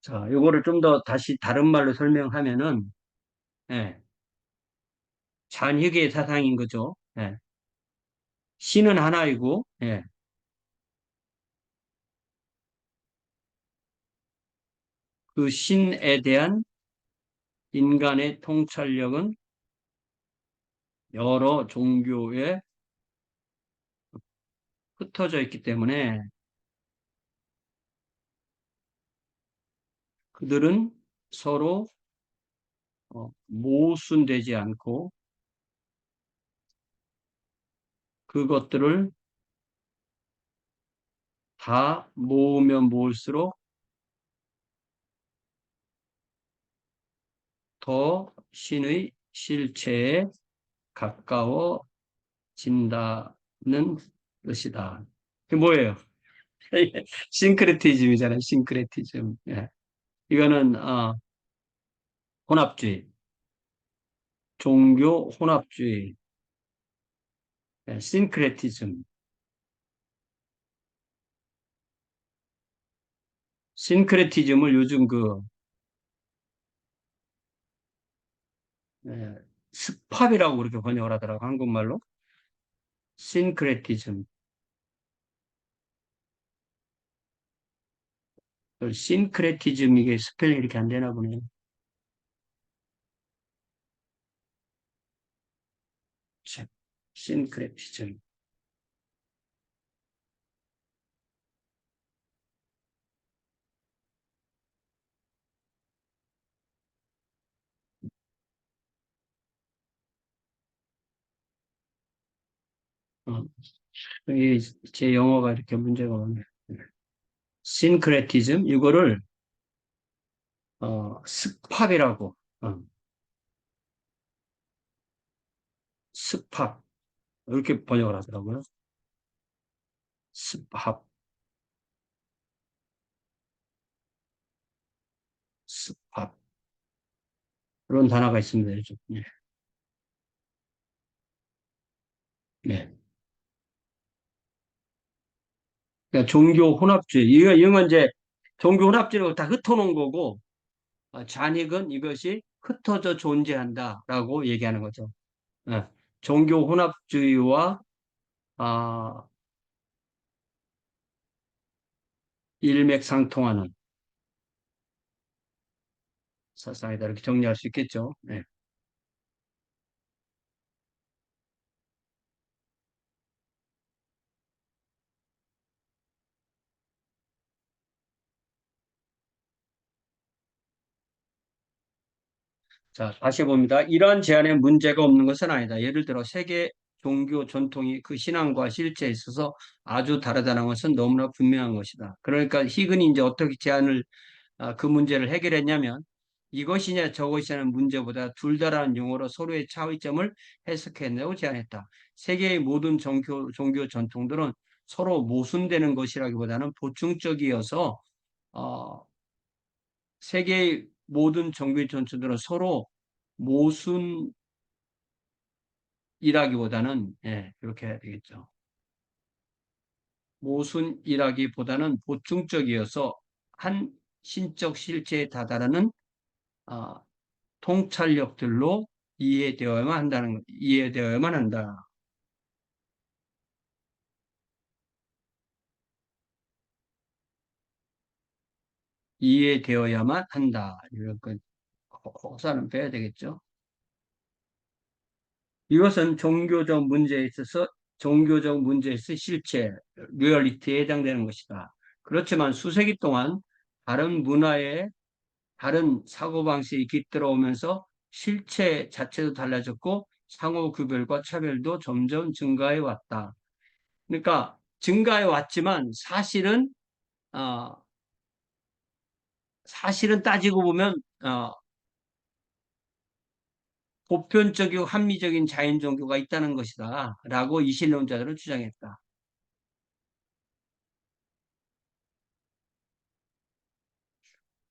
자, 요거를 좀 더 다시 다른 말로 설명하면은, 예, 잔희의 사상인 거죠. 예, 신은 하나이고, 예, 그 신에 대한 인간의 통찰력은 여러 종교에 흩어져 있기 때문에 그들은 서로 모순되지 않고 그것들을 다 모으면 모을수록 더 신의 실체에 가까워진다는 것이다. 그게 뭐예요? 싱크레티즘이잖아요. 싱크레티즘. 예. 이거는 혼합주의, 종교 혼합주의, 예, 싱크레티즘. 싱크레티즘을 요즘 예, 스팝이라고 그렇게 번역을 하더라고 한국말로. 싱크레티즘. 싱크레티즘 이게 스펠링 이렇게 안 되나 보네요. 참, 싱크레티즘. 어, 제 영어가 이렇게 문제가 많네요. 싱크레티즘 이거를 스팝이라고 어, 스팝 이렇게 번역을 하더라고요. 스팝, 스팝 그런 단어가 있습니다. 요즘. 예. 네. 그러니까 종교 혼합주의 이건 이제 종교 혼합주의라고 다 흩어놓은 거고 잔익은 이것이 흩어져 존재한다라고 얘기하는 거죠. 예. 종교 혼합주의와 아, 일맥상통하는 사상이다 이렇게 정리할 수 있겠죠. 네. 자, 다시 봅니다. 이러한 제안에 문제가 없는 것은 아니다. 예를 들어 세계 종교 전통이 그 신앙과 실체에 있어서 아주 다르다는 것은 너무나 분명한 것이다. 그러니까 히근이 이제 어떻게 제안을 그 문제를 해결했냐면 이것이냐 저것이냐는 문제보다 둘 다라는 용어로 서로의 차이점을 해석해내고 제안했다. 세계의 모든 종교 전통들은 서로 모순되는 것이라기보다는 보충적이어서 어, 세계의 모든 종교 전통들은 서로 모순이라기보다는 그렇게 해야 되겠죠. 모순이라기보다는 보충적이어서 한 신적 실체에 다다르는 아, 통찰력들로 이해되어야만 한다. 이해되어야만 한다. 이런 건 혹사는 빼야 되겠죠. 이것은 종교적 문제에서 실체, 리얼리티에 해당되는 것이다. 그렇지만 수세기 동안 다른 문화의 다른 사고방식이 깃들어오면서 실체 자체도 달라졌고 상호 구별과 차별도 점점 증가해 왔다. 그러니까 증가해 왔지만 어, 사실은 따지고 보면 보편적이고 합리적인 자연 종교가 있다는 것이다. 라고 이신론자들은 주장했다.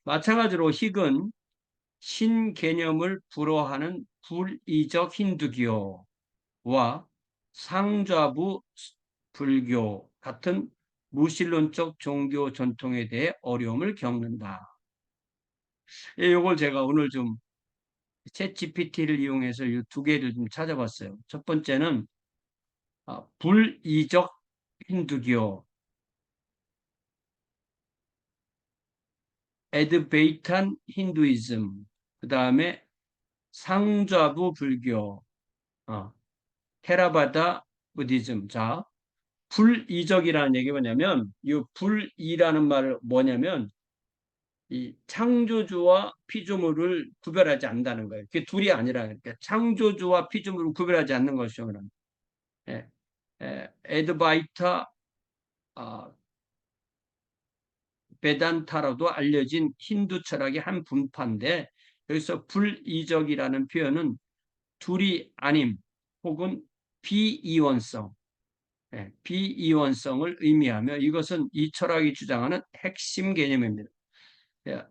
마찬가지로 힉은 신개념을 불허하는 불이적 힌두교와 상좌부 불교 같은 무신론적 종교 전통에 대해 어려움을 겪는다. 이걸 제가 오늘 좀 챗 GPT를 이용해서 이 두 개를 좀 찾아봤어요. 첫 번째는 불이적 힌두교, 에드베이탄 힌두이즘, 그 다음에 상좌부 불교, 어, 테라바다 부디즘. 자, 불이적이라는 얘기가 뭐냐면, 이 불이라는 말은 뭐냐면, 이 창조주와 피조물을 구별하지 않는다는 거예요. 그게 둘이 아니라, 그러니까 창조주와 피조물을 구별하지 않는 것이요. 예, 에드바이타, 아, 베단타로도 알려진 힌두 철학의 한 분파인데, 여기서 불이적이라는 표현은 둘이 아님 혹은 비이원성, 비이원성을 의미하며 이것은 이 철학이 주장하는 핵심 개념입니다. 예,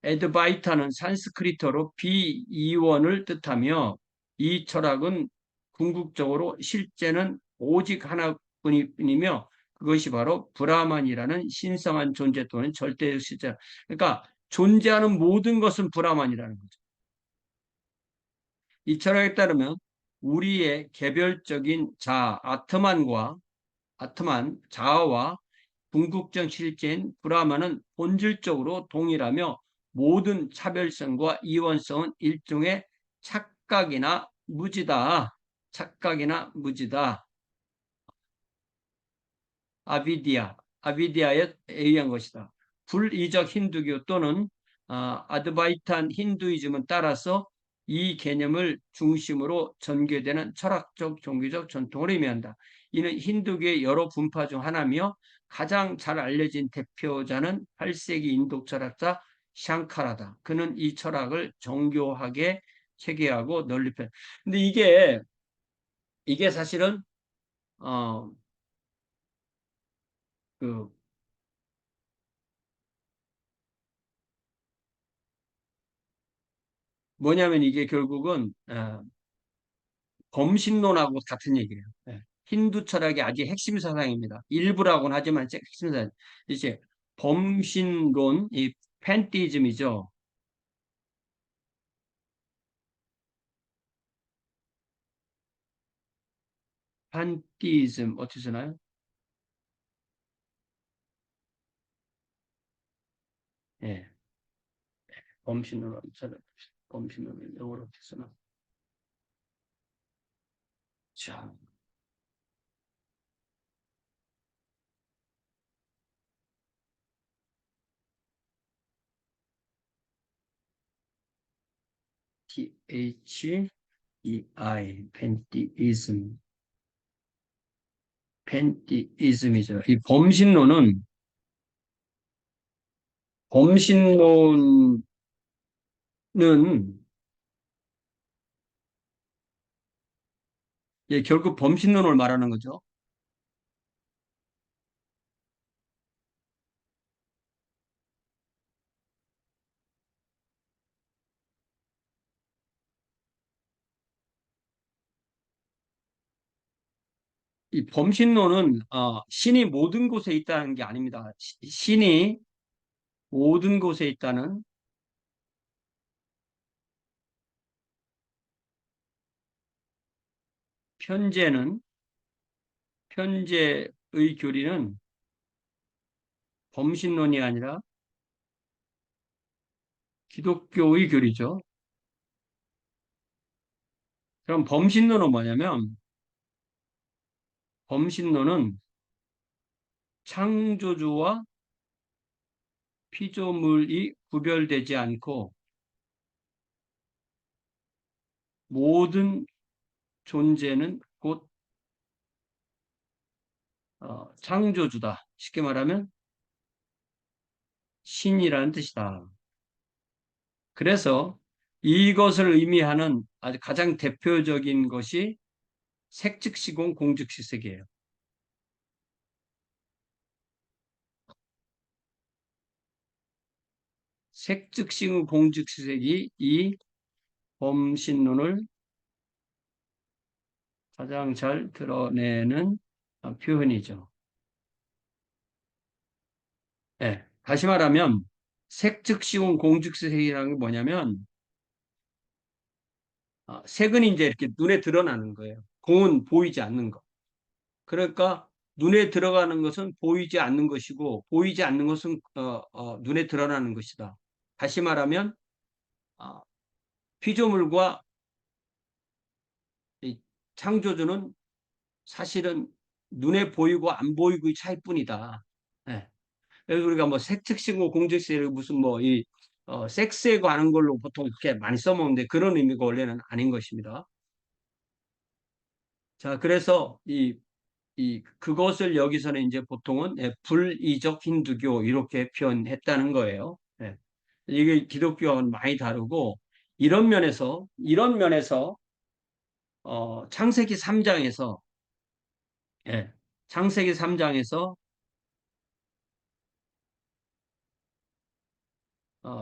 에드바이타는 산스크리트어로 비이원을 뜻하며 이 철학은 궁극적으로 실제는 오직 하나뿐이며 그것이 바로 브라만이라는 신성한 존재 또는 절대적 실제. 그러니까 존재하는 모든 것은 브라만이라는 거죠. 이 철학에 따르면 우리의 개별적인 아트만, 자아와 궁극적 실제인 브라만은 본질적으로 동일하며 모든 차별성과 이원성은 일종의 착각이나 무지다. 착각이나 무지다. 아비디아에 의한 것이다. 불이적 힌두교 또는 아드바이탄 힌두이즘은 따라서 이 개념을 중심으로 전개되는 철학적 종교적 전통을 의미한다. 이는 힌두교의 여러 분파 중 하나며 가장 잘 알려진 대표자는 8세기 인도 철학자 샹카라다. 그는 이 철학을 정교하게 체계하고 널리 펴. 근데 이게 사실은 어, 그 뭐냐면 이게 결국은 범신론하고 같은 얘기예요. 예. 힌두 철학의 아주 핵심 사상입니다. 일부라고는 하지만 핵심 사상. 이제 범신론, 이 팬티즘이죠. 판티즘 어떻게 쓰나요? 예, 범신론, 범신론 영어로 어떻게 쓰나? 자, 팬티이즘, 팬티이즘이죠. 이 범신론은 예, 결국 범신론을 말하는 거죠. 이 범신론은 신이 모든 곳에 있다는 게 아닙니다. 신이 모든 곳에 있다는 편제는 편제의 교리는 범신론이 아니라 기독교의 교리죠. 그럼 범신론은 뭐냐면 범신론은 창조주와 피조물이 구별되지 않고 모든 존재는 곧 창조주다. 쉽게 말하면 신이라는 뜻이다. 그래서 이것을 의미하는 아주 가장 대표적인 것이 색즉시공 공즉시색이에요. 색즉시공 공즉시색이 이 범신론을 가장 잘 드러내는 표현이죠. 네. 다시 말하면 색즉시공 공즉시색이라는 게 뭐냐면 색은 이제 이렇게 눈에 드러나는 거예요. 공은 보이지 않는 거. 그러니까 눈에 들어가는 것은 보이지 않는 것이고 보이지 않는 것은 눈에 드러나는 것이다. 다시 말하면 어, 피조물과 이 창조주는 사실은 눈에 보이고 안 보이고의 차이뿐이다. 예. 그래서 우리가 뭐 색즉시고 공즉시고 무슨 뭐 이 섹스에 관한 걸로 보통 이렇게 많이 써먹는데 그런 의미가 원래는 아닌 것입니다. 자, 그래서 그것을 여기서는 이제 보통은 불이적 힌두교 이렇게 표현했다는 거예요. 예. 이게 기독교와는 많이 다르고 이런 면에서 창세기 3장에서 예, 창세기 3장에서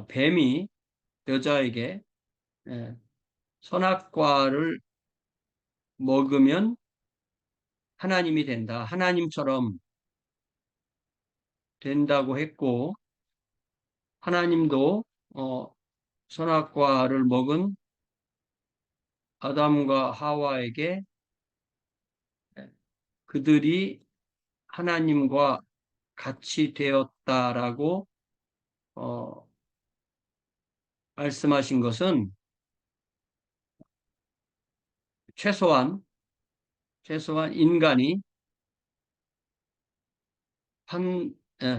뱀이 여자에게 예, 선악과를 먹으면 하나님이 된다. 하나님처럼 된다고 했고 하나님도 어, 선악과를 먹은 아담과 하와에게 그들이 하나님과 같이 되었다라고 어, 말씀하신 것은 최소한 인간이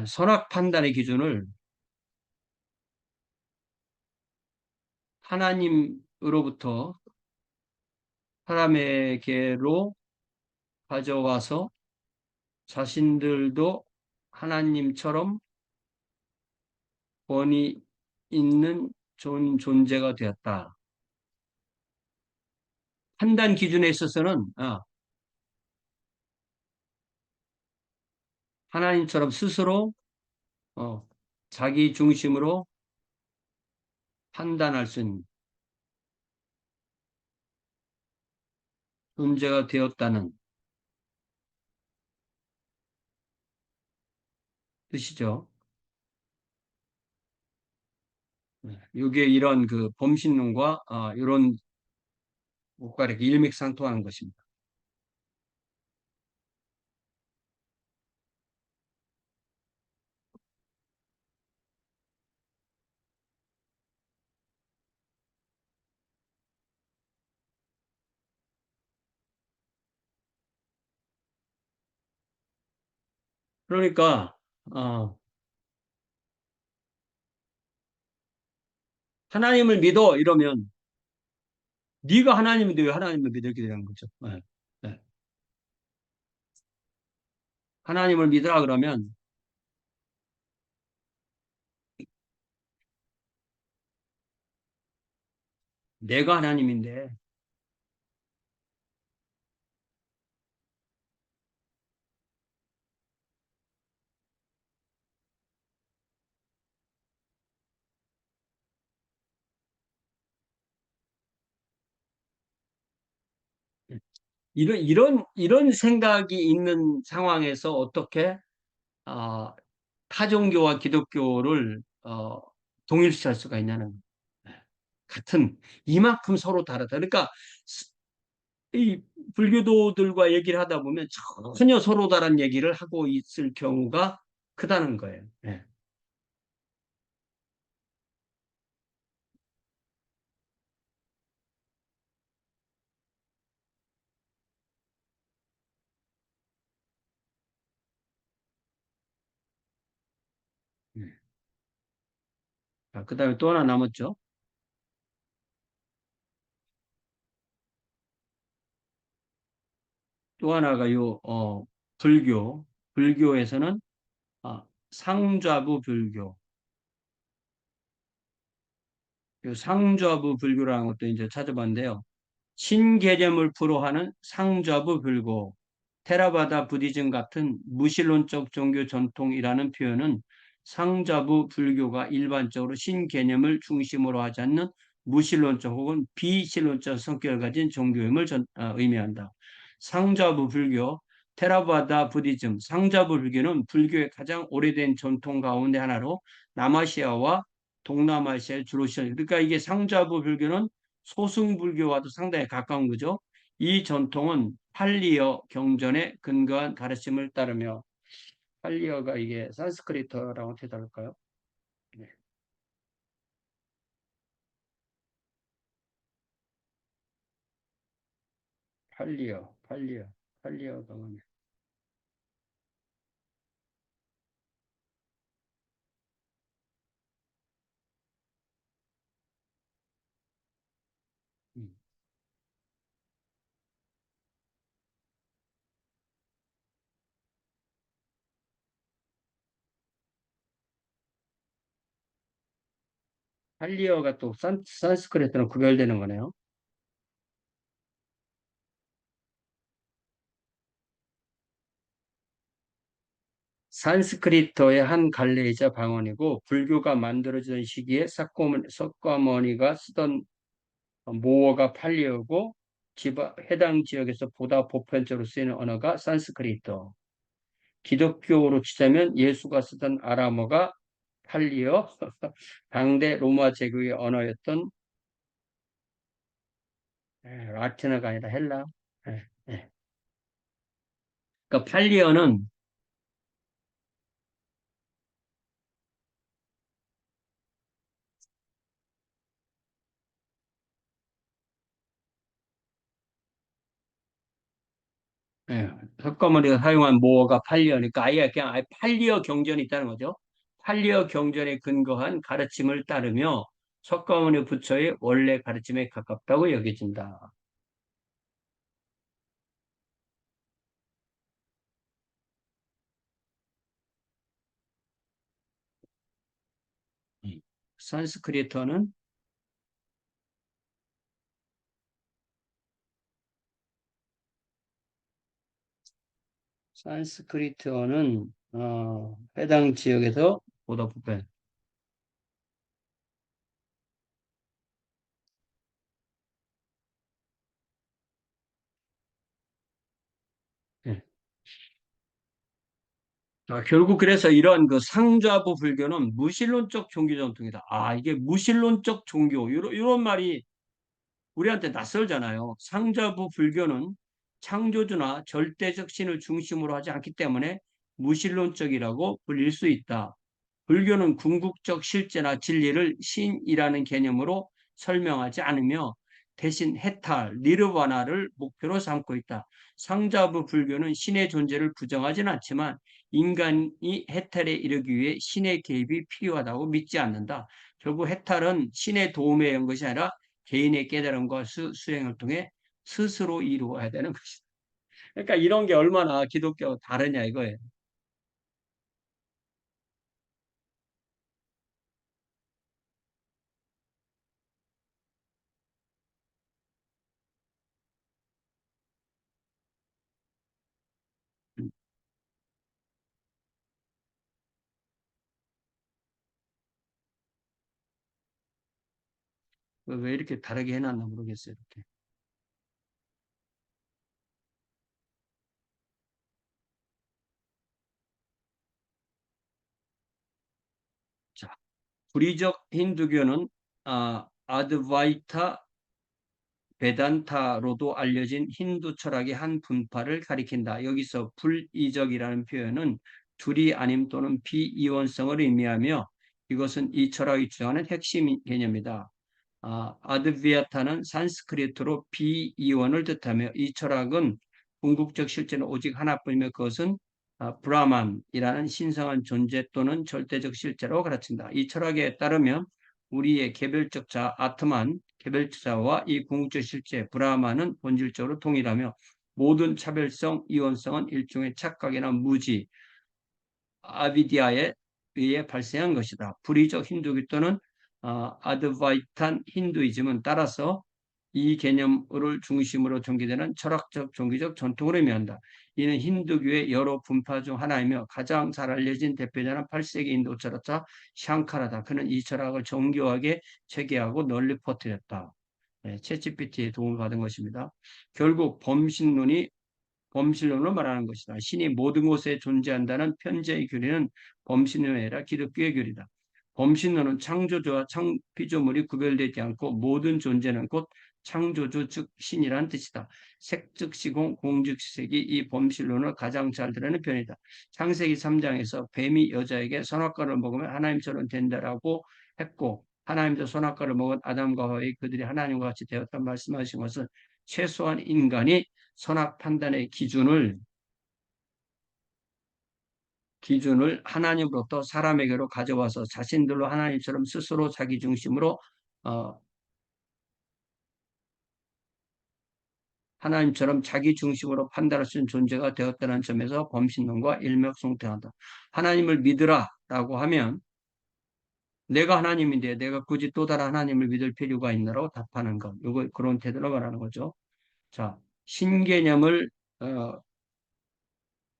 선악 판단의 기준을 하나님으로부터 사람에게로 가져와서 자신들도 하나님처럼 권위 있는 존재가 되었다. 판단 기준에 있어서는 하나님처럼 스스로 어, 자기 중심으로 판단할 수 있는 존재가 되었다는 뜻이죠. 이게 이런 그 범신론과 이런 것과 이렇게 일맥상통하는 것입니다. 그러니까 어, 하나님을 믿어 이러면 네가 하나님인데 왜 하나님을 믿게 되는 거죠? 네. 네. 하나님을 믿으라 그러면 내가 하나님인데 이런 생각이 있는 상황에서 어떻게 어, 타종교와 기독교를 동일시할 수가 있냐는 거예요. 같은 이만큼 서로 다르다. 그러니까 이 불교도들과 얘기를 하다 보면 전혀 서로 다른 얘기를 하고 있을 경우가 크다는 거예요. 예. 예. 자, 그다음에 또 하나 남았죠. 또 하나가 불교에서는 상좌부 불교. 요 상좌부 불교라는 것도 이제 찾아봤는데요. 신개념을 풀어하는 상좌부 불교, 테라바다 부디즘 같은 무신론적 종교 전통이라는 표현은 상좌부 불교가 일반적으로 신개념을 중심으로 하지 않는 무신론적 혹은 비신론적 성격을 가진 종교임을 의미한다. 상좌부 불교, 테라바다 부디즘, 상좌부 불교는 불교의 가장 오래된 전통 가운데 하나로 남아시아와 동남아시아에 주로 시작. 그러니까 이게 상좌부 불교는 소승불교와도 상당히 가까운 거죠. 이 전통은 팔리어 경전에 근거한 가르침을 따르며 팔리어가 이게 산스크리트어라고 어떻게 다를까요? 네. 팔리어가 뭐냐? 음. 팔리어가 또 산스크리트랑 구별되는 거네요. 산스크리트어의 한 갈래이자 방언이고 불교가 만들어지던 시기에 석가모니가 쓰던 모어가 팔리어고 해당 지역에서 보다 보편적으로 쓰이는 언어가 산스크리트어. 기독교로 치자면 예수가 쓰던 아람어가 팔리어, 당대 로마 제국의 언어였던 라틴어가 아니라 헬라. 예, 예. 그러니까 팔리어는 예, 석가모니가 사용한 모어가 팔리어니까 아예 팔리어 경전이 있다는 거죠. 팔리어 경전에 근거한 가르침을 따르며 석가모니 부처의 원래 가르침에 가깝다고 여겨진다. 음. 산스크리트어는 산스크리트어는 해당 지역에서 보다 보편. 예. 결국 그래서 이런 그 상좌부 불교는 무신론적 종교 전통이다. 이게 무신론적 종교 이런 말이 우리한테 낯설잖아요. 상좌부 불교는 창조주나 절대적 신을 중심으로 하지 않기 때문에 무신론적이라고 불릴 수 있다. 불교는 궁극적 실제나 진리를 신이라는 개념으로 설명하지 않으며 대신 해탈, 니르바나를 목표로 삼고 있다. 상자부 불교는 신의 존재를 부정하지는 않지만 인간이 해탈에 이르기 위해 신의 개입이 필요하다고 믿지 않는다. 결국 해탈은 신의 도움에 의한 것이 아니라 개인의 깨달음과 수행을 통해 스스로 이루어야 되는 것이다. 그러니까 이런 게 얼마나 기독교와 다르냐 이거예요. 왜 이렇게 다르게 해놨나 모르겠어요. 이렇게. 자, 불의적 힌두교는 아드바이타 베단타로도 알려진 힌두 철학의 한 분파를 가리킨다. 여기서 불이적이라는 표현은 둘이 아님 또는 비이원성을 의미하며 이것은 이 철학이 주장하는 핵심 개념이다. 아드비아타는 산스크리트로 비이원을 뜻하며 이 철학은 궁극적 실제는 오직 하나뿐이며 그것은 브라만이라는 신성한 존재 또는 절대적 실제라고 가르친다. 이 철학에 따르면 우리의 개별적 자 아트만 개별적 자와 이 궁극적 실제 브라만은 본질적으로 동일하며 모든 차별성, 이원성은 일종의 착각이나 무지, 아비디아에 의해 발생한 것이다. 불의적 힌두교 또는 아드바이탄 힌두이즘은 따라서 이 개념을 중심으로 전개되는 철학적, 종교적 전통을 의미한다. 이는 힌두교의 여러 분파 중 하나이며 가장 잘 알려진 대표자는 8세기 인도 철학자 샹카라다. 그는 이 철학을 정교하게 체계하고 널리 퍼뜨렸다. 네, 챗GPT의 도움을 받은 것입니다. 결국 범신론을 말하는 것이다. 신이 모든 곳에 존재한다는 편지의 교리는 범신론이 아니라 기독교의 교리다. 범신론은 창조주와 피조물이 구별되지 않고 모든 존재는 곧 창조주 즉 신이란 뜻이다. 색즉 시공 공즉 색이 이 범신론을 가장 잘 드러내는 편이다. 창세기 3장에서 뱀이 여자에게 선악과를 먹으면 하나님처럼 된다라고 했고 하나님도 선악과를 먹은 아담과 하와의 그들이 하나님과 같이 되었다 말씀하신 것은 최소한 인간이 선악 판단의 기준을 하나님으로부터 사람에게로 가져와서 자신들로 하나님처럼 스스로 자기 중심으로 어, 하나님처럼 자기 중심으로 판단할 수 있는 존재가 되었다는 점에서 범신론과 일맥상통한다. 하나님을 믿으라라고 하면 내가 하나님인데 내가 굳이 또 다른 하나님을 믿을 필요가 있나라고 답하는 것. 요거 그런 태도로 말하는 거죠. 자, 신개념을 어,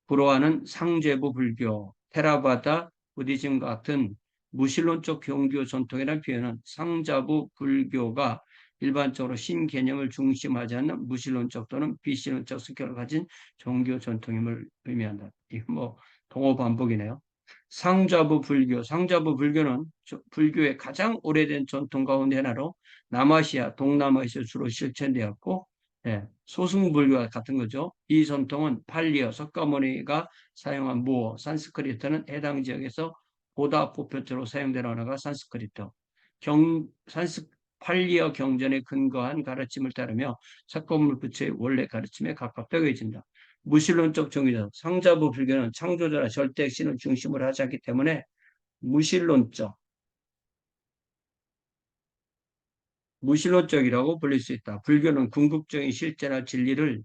불허하는 상제부 불교, 테라바다 부디즘 같은 무신론적 종교 전통이라는 표현은 상자부 불교가 일반적으로 신개념을 중심하지 않는 무신론적 또는 비신론적 성격을 가진 종교 전통임을 의미한다. 이거 뭐 동어 반복이네요. 상자부 불교는 불교의 가장 오래된 전통 가운데 하나로 남아시아, 동남아시아 주로 실천되었고 예, 소승불교와 같은 거죠. 이 전통은 팔리어, 석가모니가 사용한 무어, 산스크리트는 해당 지역에서 보다 보편적으로 사용되는 언어가 산스크리트. 팔리어 경전에 근거한 가르침을 따르며 석가모니 부처의 원래 가르침에 가깝다고 여겨진다. 무신론적 종교적 상자부 불교는 창조자라 절대 신을 중심으로 하지 않기 때문에 무신론적, 무신론적이라고 불릴 수 있다. 불교는 궁극적인 실제나 진리를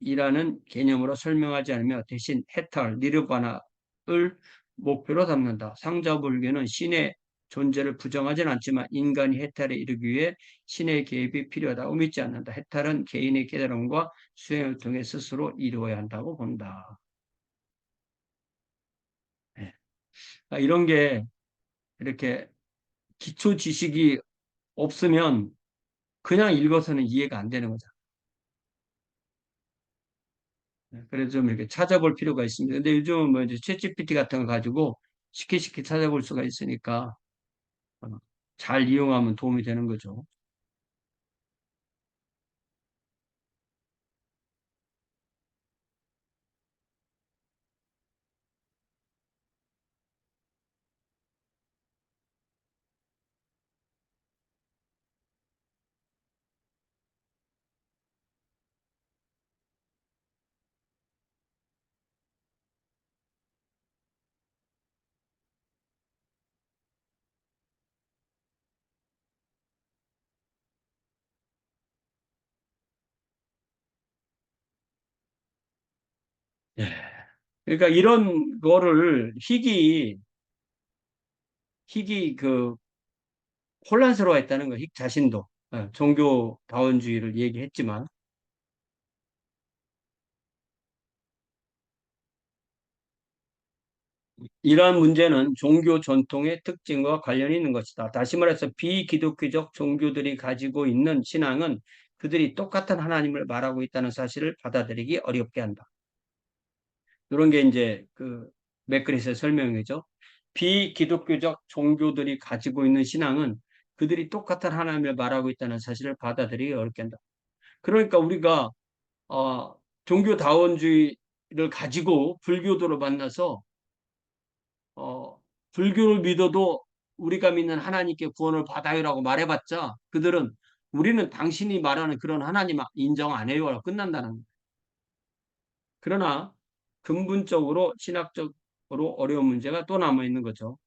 신이라는 개념으로 설명하지 않으며 대신 해탈, 니르바나를 목표로 삼는다. 상자불교는 신의 존재를 부정하지는 않지만 인간이 해탈에 이르기 위해 신의 개입이 필요하다고 믿지 않는다. 해탈은 개인의 깨달음과 수행을 통해 스스로 이루어야 한다고 본다. 네. 이런 게 이렇게 기초 지식이 없으면 그냥 읽어서는 이해가 안 되는 거죠. 그래서 좀 이렇게 찾아볼 필요가 있습니다. 근데 요즘은 뭐 이제 챗GPT 같은 거 가지고 쉽게 찾아볼 수가 있으니까 어, 잘 이용하면 도움이 되는 거죠. 예. 그러니까 이런 거를 희귀 그 혼란스러워했다는 거, 희 자신도 종교다원주의를 얘기했지만 이러한 문제는 종교 전통의 특징과 관련이 있는 것이다. 다시 말해서 비기독교적 종교들이 가지고 있는 신앙은 그들이 똑같은 하나님을 말하고 있다는 사실을 받아들이기 어렵게 한다. 이런 게 이제 그 맥그리스의 설명이죠. 비기독교적 종교들이 가지고 있는 신앙은 그들이 똑같은 하나님을 말하고 있다는 사실을 받아들이기 어렵게 한다. 그러니까 우리가 종교다원주의를 가지고 불교도를 만나서 불교를 믿어도 우리가 믿는 하나님께 구원을 받아요라고 말해봤자 그들은 우리는 당신이 말하는 그런 하나님 인정 안 해요라고 끝난다는 거예요. 그러나 근본적으로 신학적으로 어려운 문제가 또 남아 있는 거죠.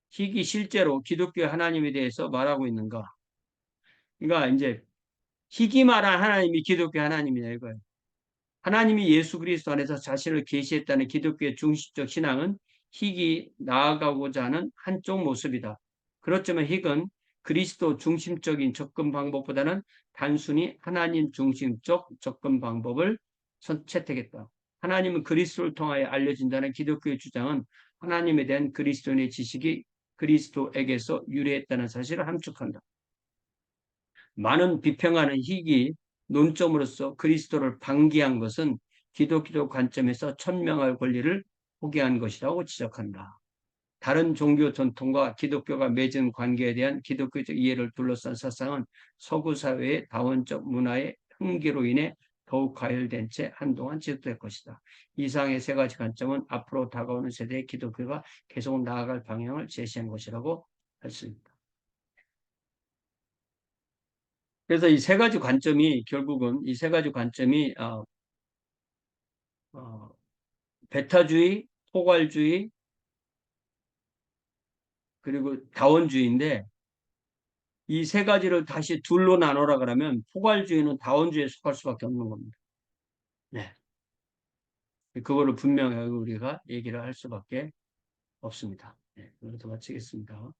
희귀 실제로 기독교 하나님에 대해서 말하고 있는가? 그러니까 이제 희귀 말한 하나님이 기독교 하나님이냐 이거예요. 하나님이 예수 그리스도 안에서 자신을 계시했다는 기독교의 중심적 신앙은 희귀 나아가고자 하는 한쪽 모습이다. 그렇지만 희귀는 그리스도 중심적인 접근 방법보다는 단순히 하나님 중심적 접근 방법을 채택했다. 하나님은 그리스도를 통하여 알려진다는 기독교의 주장은 하나님에 대한 그리스도인의 지식이 그리스도에게서 유래했다는 사실을 함축한다. 많은 비평하는 희귀 논점으로서 그리스도를 방기한 것은 기독교 관점에서 천명할 권리를 포기한 것이라고 지적한다. 다른 종교 전통과 기독교가 맺은 관계에 대한 기독교적 이해를 둘러싼 사상은 서구 사회의 다원적 문화의 흥기로 인해 더욱 가열된 채 한동안 지속될 것이다. 이상의 세 가지 관점은 앞으로 다가오는 세대의 기독교가 계속 나아갈 방향을 제시한 것이라고 할 수 있다. 그래서 이 세 가지 관점이 결국은 이 세 가지 관점이 어, 배타주의, 포괄주의, 그리고 다원주의인데 이 세 가지를 다시 둘로 나눠라 그러면 포괄주의는 다원주의에 속할 수밖에 없는 겁니다. 네. 그거를 분명하게 우리가 얘기를 할 수밖에 없습니다. 네, 여기서 마치겠습니다.